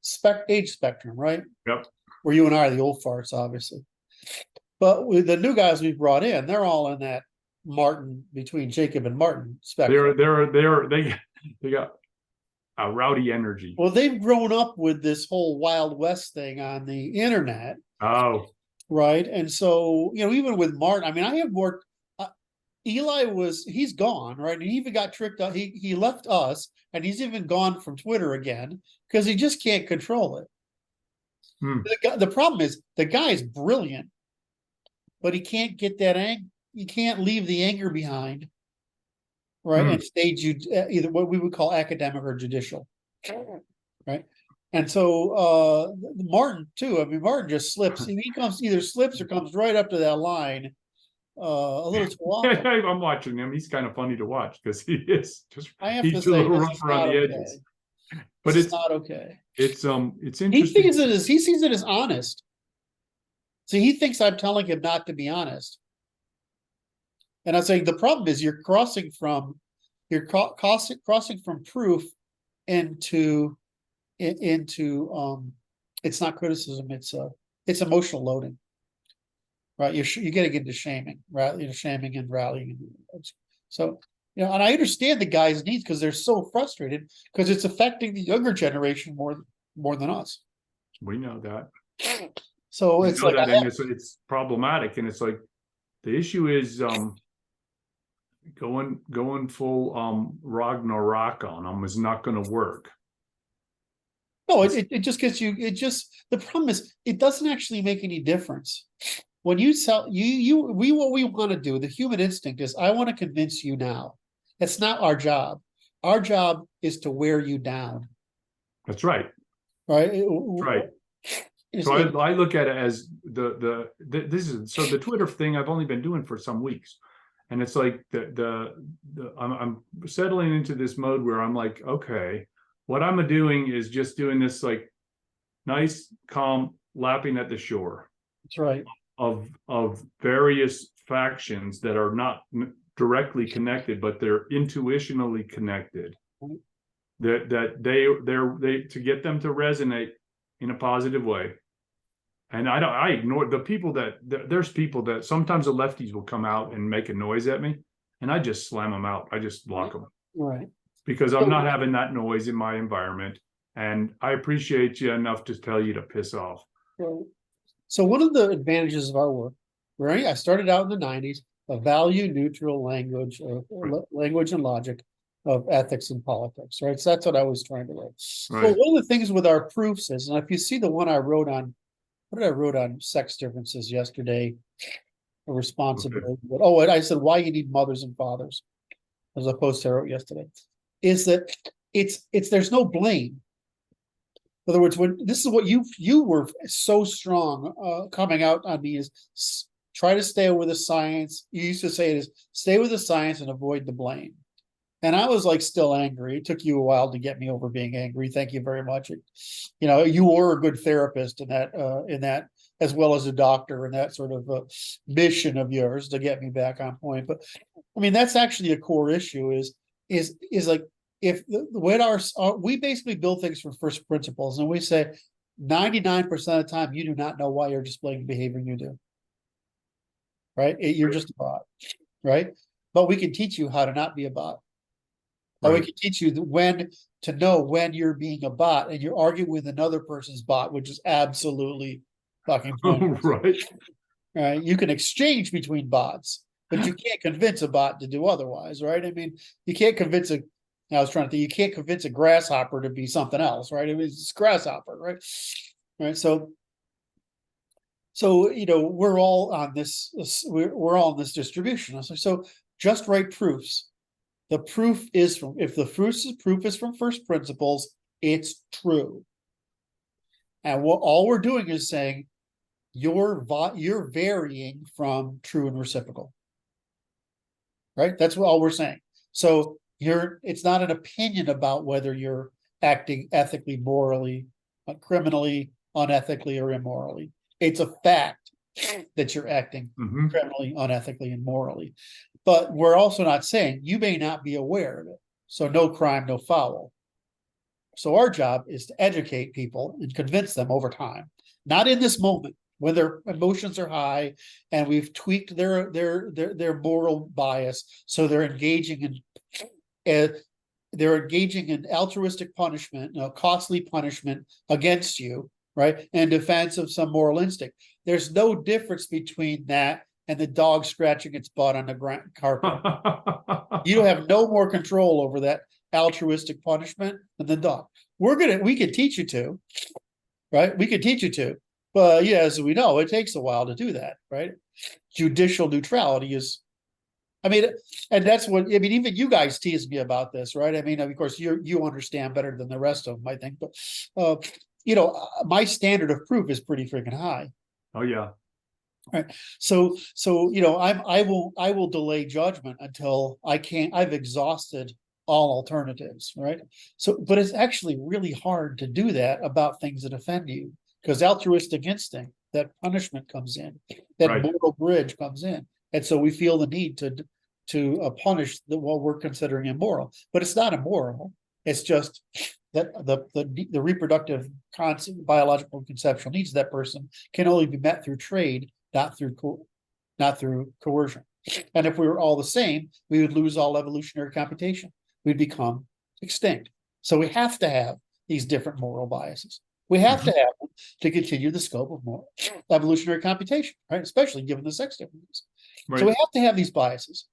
age spectrum, right? Yep. Where you and I are the old farts, obviously. But with the new guys we've brought in, they're all in that Martin, between Jacob and Martin spectrum. They got a rowdy energy. Well, they've grown up with this whole Wild West thing on the internet. Oh, right. And so, even with Martin, I mean, I have more. Eli he's gone, right? And he even got tricked out. He left us, and he's even gone from Twitter again because he just can't control it. The problem is the guy's brilliant, but he can't get that he can't leave the anger behind, right? And stage either what we would call academic or judicial, right? And so Martin too. I mean, Martin just slips. He either slips or comes right up to that line. A little too often. I'm watching him. He's kind of funny to watch because he is just. He's a say, little rough around the edges. But it's not okay. It's interesting. He sees it as honest. See, he thinks I'm telling him not to be honest. And I'm saying the problem is you're crossing from proof into it's not criticism, it's emotional loading. Right, you're getting into shaming, right? Shaming and rallying. So, and I understand the guys' needs because they're so frustrated because it's affecting the younger generation more than us. We know that. So it's like it's problematic, and it's like the issue is going full Ragnarok on them is not going to work. No, it just gets you. The problem is it doesn't actually make any difference. When you tell what we want to do, the human instinct is, I want to convince you now. That's not our job. Our job is to wear you down. That's right. Right. Right. So I look at it as this is the Twitter thing I've only been doing for some weeks, and it's like I'm settling into this mode where I'm like, okay, what I'm doing is just doing this like nice, calm lapping at the shore. That's right. Of various factions that are not directly connected, but they're intuitionally connected. That they to get them to resonate in a positive way. And I ignore the people there's people that sometimes the lefties will come out and make a noise at me, and I just slam them out. I just block them. Right. Because I'm not having that noise in my environment, and I appreciate you enough to tell you to piss off. Right. So one of the advantages of our work, right? I started out in the 90s, a value neutral language, language and logic of ethics and politics, right? So that's what I was trying to write. Right. So one of the things with our proofs is, and if you see the one I wrote on, what did I wrote on sex differences yesterday? A responsibility. Okay. And I said why you need mothers and fathers, as opposed to I wrote yesterday, is that it's there's no blame. In other words, when this is what you were so strong coming out on me is try to stay with the science. You used to say it is stay with the science and avoid the blame. And I was like still angry. It took you a while to get me over being angry. Thank you very much. You were a good therapist in that as well as a doctor, and that sort of mission of yours to get me back on point. But I mean, that's actually a core issue is like, if we basically build things from first principles, and we say 99% of the time you do not know why you're displaying the behavior you do, right? You're just a bot, right? But we can teach you how to not be a bot. Right. Or we can teach you when to know when you're being a bot and you're arguing with another person's bot, which is absolutely fucking pointless. Right? You can exchange between bots, but you can't convince a bot to do otherwise, right? I mean, you can't convince you can't convince a grasshopper to be something else, right? I mean, it's grasshopper, right? Right. So we're all on this. We're all in this distribution. So just write proofs. The proof is if the proof is from first principles, It's true. And all we're doing is saying you're varying from true and reciprocal. Right? That's all we're saying. So it's not an opinion about whether you're acting ethically, morally, criminally, unethically, or immorally. It's a fact that you're acting criminally, unethically, and morally. But we're also not saying you may not be aware of it. So no crime, no foul. So our job is to educate people and convince them over time, not in this moment when their emotions are high and we've tweaked their moral bias, so they're engaging in altruistic punishment, costly punishment against you, right, in defense of some moral instinct. There's no difference between that and the dog scratching its butt on the carpet. You have no more control over that altruistic punishment than the dog. We could teach you to, right? We could teach you to, but yeah, as we know, it takes a while to do that, right? Judicial neutrality is, and that's what, even you guys tease me about this, right? Of course, you understand better than the rest of them, I think, but, my standard of proof is pretty freaking high. Oh, yeah. Right. So, I will delay judgment until I've exhausted all alternatives, right? So, but it's actually really hard to do that about things that offend you, because altruistic instinct, that punishment comes in, that moral bridge comes in. And so we feel the need to punish what we're considering immoral, but it's not immoral. It's just that the reproductive biological conceptual needs of that person can only be met through trade, not through coercion. And if we were all the same, we would lose all evolutionary computation. We'd become extinct. So we have to have these different moral biases. We have to have them to continue the scope of moral evolutionary computation, right? Especially given the sex differences. Right. So we have to have these biases.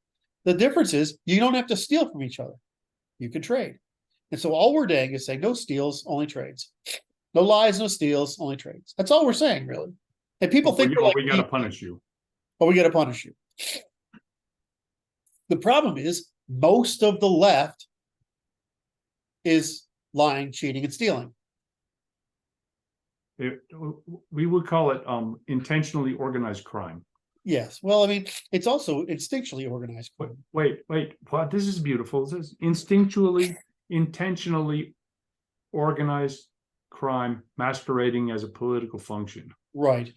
The difference is you don't have to steal from each other. You can trade. And so all we're doing is saying no steals, only trades. No lies, no steals, only trades. That's all we're saying, really. And people think we got to punish you. Or we got to punish you. The problem is most of the left is lying, cheating, and stealing. We would call it intentionally organized crime. Yes. Well, it's also instinctually organized crime. Wait. Well, this is beautiful. This is instinctually, intentionally organized crime masquerading as a political function. Right.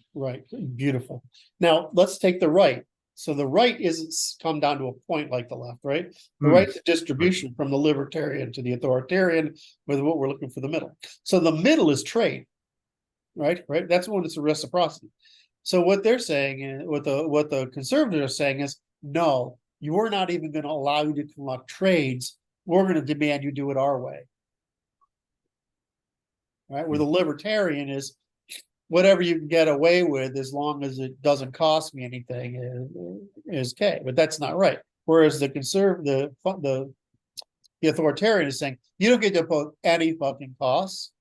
Beautiful. Now, let's take the right. So the right isn't come down to a point like the left, right? The right's a distribution from the libertarian to the authoritarian, with what we're looking for the middle. So the middle is trade, right? That's when it's a reciprocity. So what they're saying, and what the conservatives are saying is, no, we're not even going to allow you to conduct trades. We're going to demand you do it our way. Right? Where the libertarian is, whatever you can get away with as long as it doesn't cost me anything is okay. But that's not right. Whereas the authoritarian is saying, you don't get to put any fucking costs,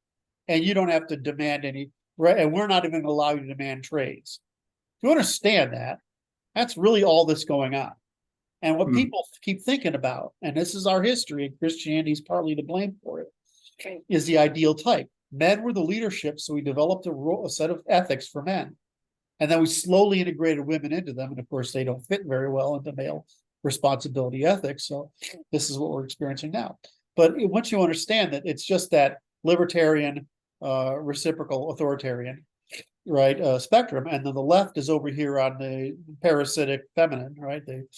and you don't have to demand any, right? And we're not even going to allow you to demand trades. If you understand that, that's really all that's going on. And what people keep thinking about, and this is our history, and Christianity is partly to blame for it, is the ideal type. Men were the leadership, so we developed a set of ethics for men. And then we slowly integrated women into them. And of course, they don't fit very well into male responsibility ethics. So this is what we're experiencing now. But once you understand that it's just that libertarian, reciprocal, authoritarian, right, spectrum, and then the left is over here on the parasitic feminine, right, the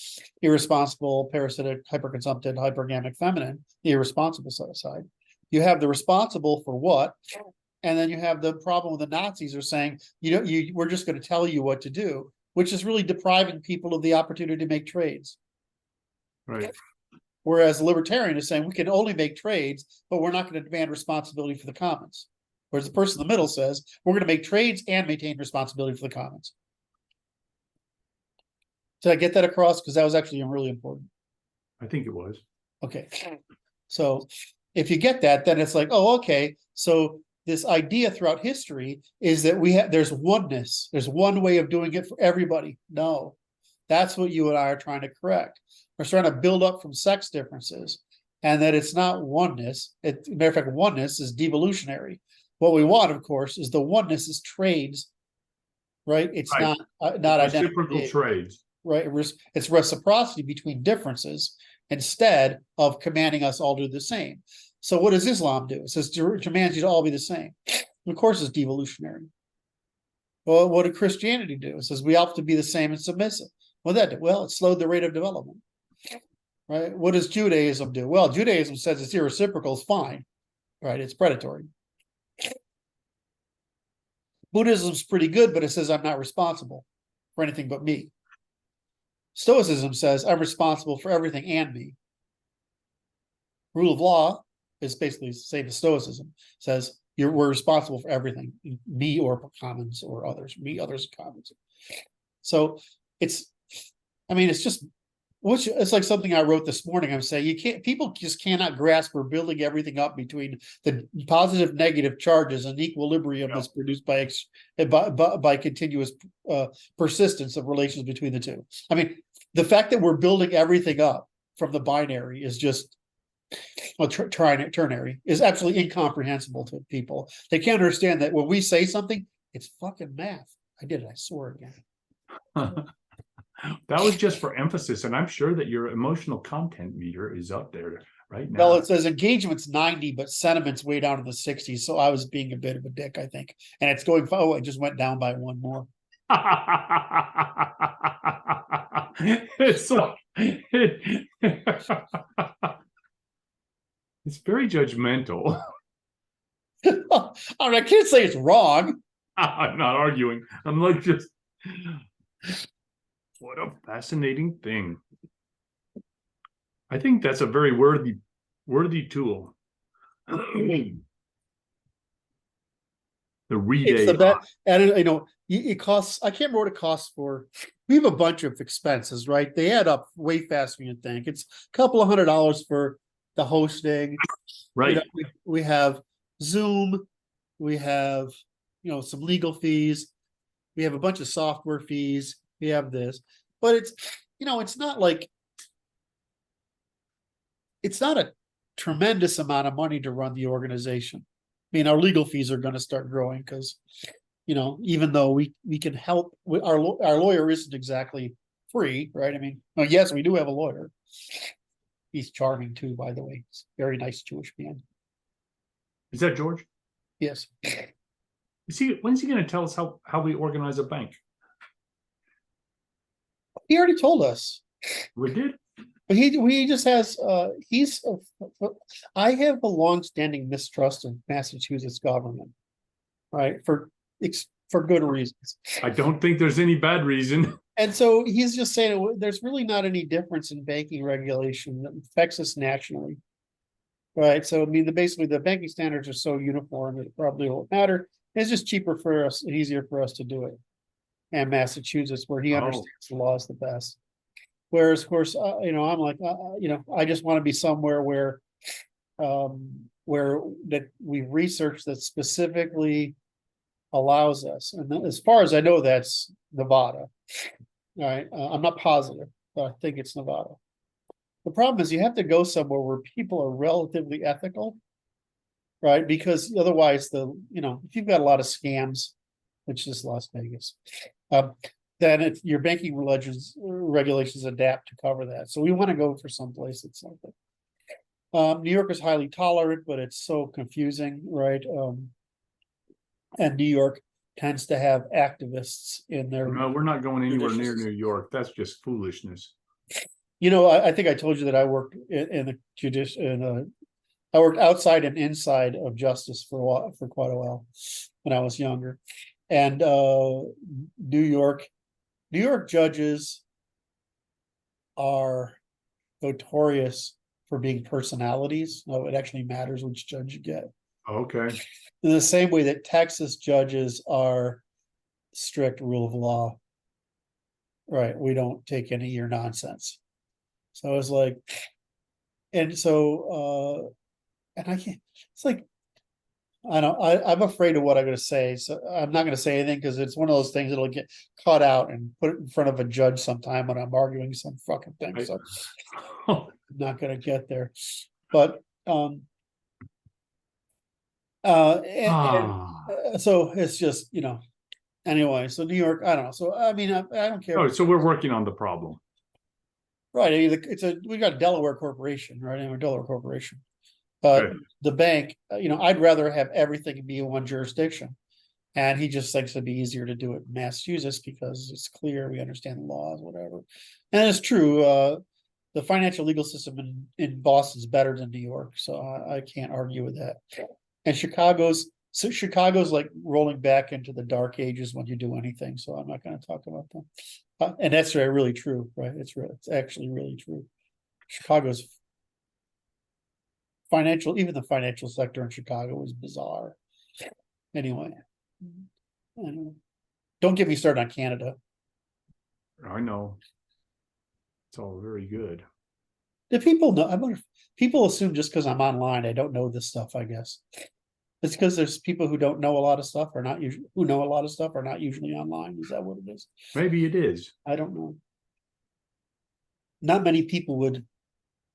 irresponsible, parasitic, hyperconsumptive, hypergamic feminine, the irresponsible side. You have the responsible for what, and then you have the problem with the Nazis are saying, we're just going to tell you what to do, which is really depriving people of the opportunity to make trades. Right. Whereas the libertarian is saying we can only make trades, but we're not going to demand responsibility for the commons. Whereas the person in the middle says we're going to make trades and maintain responsibility for the commons. Did I get that across? Because that was actually really important. I think it was. Okay. So if you get that, then it's like, oh, okay. So this idea throughout history is that there's oneness. There's one way of doing it for everybody. No, that's what you and I are trying to correct. We're trying to build up from sex differences. and that it's not oneness. Matter of fact, oneness is devolutionary. What we want, of course, is the oneness is trades, right? It's Right. not Reciprocal identity, trades. right? It's reciprocity between differences instead of commanding us all to do the same. So what does Islam do? It says commands you to all be the same. Of course, it's devolutionary. Well, what did Christianity do? It says we have to be the same and submissive. What that do? Well, it slowed the rate of development. Right? What does Judaism do? Well, Judaism says it's irreciprocal, it's fine. Right? It's predatory. Buddhism's pretty good, but it says I'm not responsible for anything but me. Stoicism says I'm responsible for everything and me. Rule of law is basically the same as Stoicism. It says we're responsible for everything, me or commons or others, me, others, commons. So it's just, it's like something I wrote this morning. I'm saying people just cannot grasp we're building everything up between the positive, negative charges and equilibrium that's produced by continuous persistence of relations between the two. I mean, the fact that we're building everything up from the binary is just ternary is absolutely incomprehensible to people. They can't understand that when we say something, it's fucking math. I did it. I swore again. That was just for emphasis, and I'm sure that your emotional content meter is up there right now. Well, it says engagement's 90, but sentiment's way down in the 60s. So I was being a bit of a dick, I think. And it's going, it just went down by one more. It's like, it's very judgmental. I can't say it's wrong. I'm not arguing. I'm like just, what a fascinating thing. I think that's a very worthy tool. The read It's the AI. best, and it costs. I can't remember what it costs for. We have a bunch of expenses, right? They add up way faster than you think. It's a couple of $100 for the hosting, right? We have Zoom, we have some legal fees, we have a bunch of software fees, we have this, but it's not like it's not a tremendous amount of money to run the organization. I mean, our legal fees are going to start growing because even though we can help, our lawyer isn't exactly free, right? I mean, yes, we do have a lawyer. He's charming too, by the way. He's a very nice Jewish man. Is that George? Yes. When's he going to tell us how we organize a bank? He already told us. We did? But he just has I have a long-standing mistrust of Massachusetts government, right? For good reasons. I don't think there's any bad reason. And so he's just saying there's really not any difference in banking regulation that affects us nationally. Right. So I mean basically the banking standards are so uniform that it probably won't matter. It's just cheaper for us and easier for us to do it. And Massachusetts, where he understands the laws the best. Whereas, of course, I'm like, I just want to be somewhere where that we research that specifically allows us. And as far as I know, that's Nevada. All right. I'm not positive, but I think it's Nevada. The problem is you have to go somewhere where people are relatively ethical, right? Because otherwise if you've got a lot of scams, which is Las Vegas, then your banking regulations adapt to cover that. So we want to go for someplace that's like that. New York is highly tolerant, but it's so confusing, right? And New York tends to have activists in there. No, we're not going anywhere near New York. That's just foolishness. I think I told you that I worked in the I worked outside and inside of justice for quite a while when I was younger. And New York judges are notorious for being personalities. No, it actually matters which judge you get. Okay. In the same way that Texas judges are strict rule of law. Right. We don't take any of your nonsense. So I was like, and I can't, it's like, I'm afraid of what I'm going to say. So I'm not going to say anything because it's one of those things that'll get cut out and put it in front of a judge sometime when I'm arguing some fucking thing. So I'm not going to get there. But so it's just, anyway, so New York, I don't know. So I mean, I don't care. Oh, so we're working on the problem. Right. I mean, we got a Delaware corporation, right? And we're a Delaware corporation. But Okay. the bank, I'd rather have everything be in one jurisdiction. And he just thinks it'd be easier to do it in Massachusetts because it's clear, we understand the laws, whatever. And it's true. The financial legal system in Boston is better than New York, so I can't argue with that. And Chicago's like rolling back into the dark ages when you do anything. So I'm not going to talk about them. And that's really true, right? It's actually really true. Chicago's even the financial sector in Chicago is bizarre. Anyway, don't get me started on Canada. I know. It's all very good. Do people know? I wonder if people assume just because I'm online, I don't know this stuff, I guess. It's because there's people who don't know a lot of stuff or not usually who know a lot of stuff are not usually online. Is that what it is? Maybe it is. I don't know. Not many people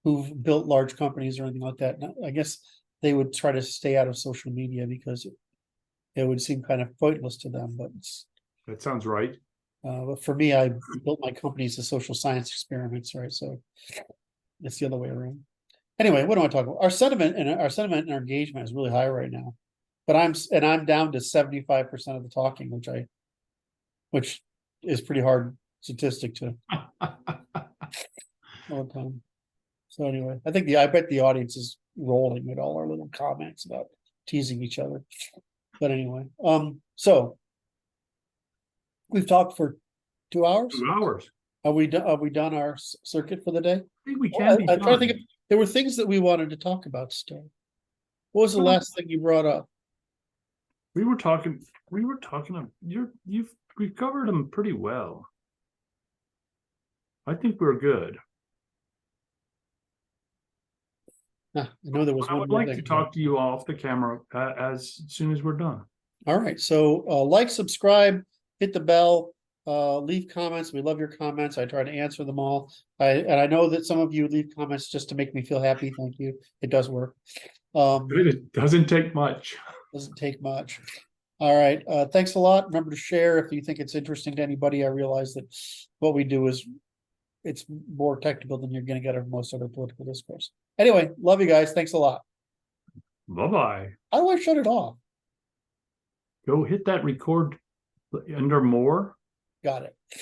who've built large companies or anything like that. I guess they would try to stay out of social media because it would seem kind of pointless to them. But That sounds right. but for me, I built my companies as social science experiments, right? So it's the other way around. Anyway, what do I talk about? Our sentiment and our engagement is really high right now, but I'm down to 75% of the talking, which is pretty hard statistic to all the time. So anyway, I bet the audience is rolling with all our little comments about teasing each other. But anyway, so we've talked for 2 hours. 2 hours. Have we done our circuit for the day? I think we Well, can be I'm trying to think done. there were things that we wanted to talk about still. What was the last thing you brought up? We were talking. We've covered them pretty well. I think we're good. I know there was I one would more like thing. to talk to you off the camera as soon as we're done. All right, so like, subscribe, hit the bell, leave comments. We love your comments. I try to answer them all. I know that some of you leave comments just to make me feel happy. Thank you. It does work. It doesn't take much. Doesn't take much. All right, thanks a lot. Remember to share if you think it's interesting to anybody. I realize that what we do it's more technical than you're going to get out of most other political discourse. Anyway, love you guys. Thanks a lot. Bye-bye. How do I shut it off? Go hit that record under more. Got it.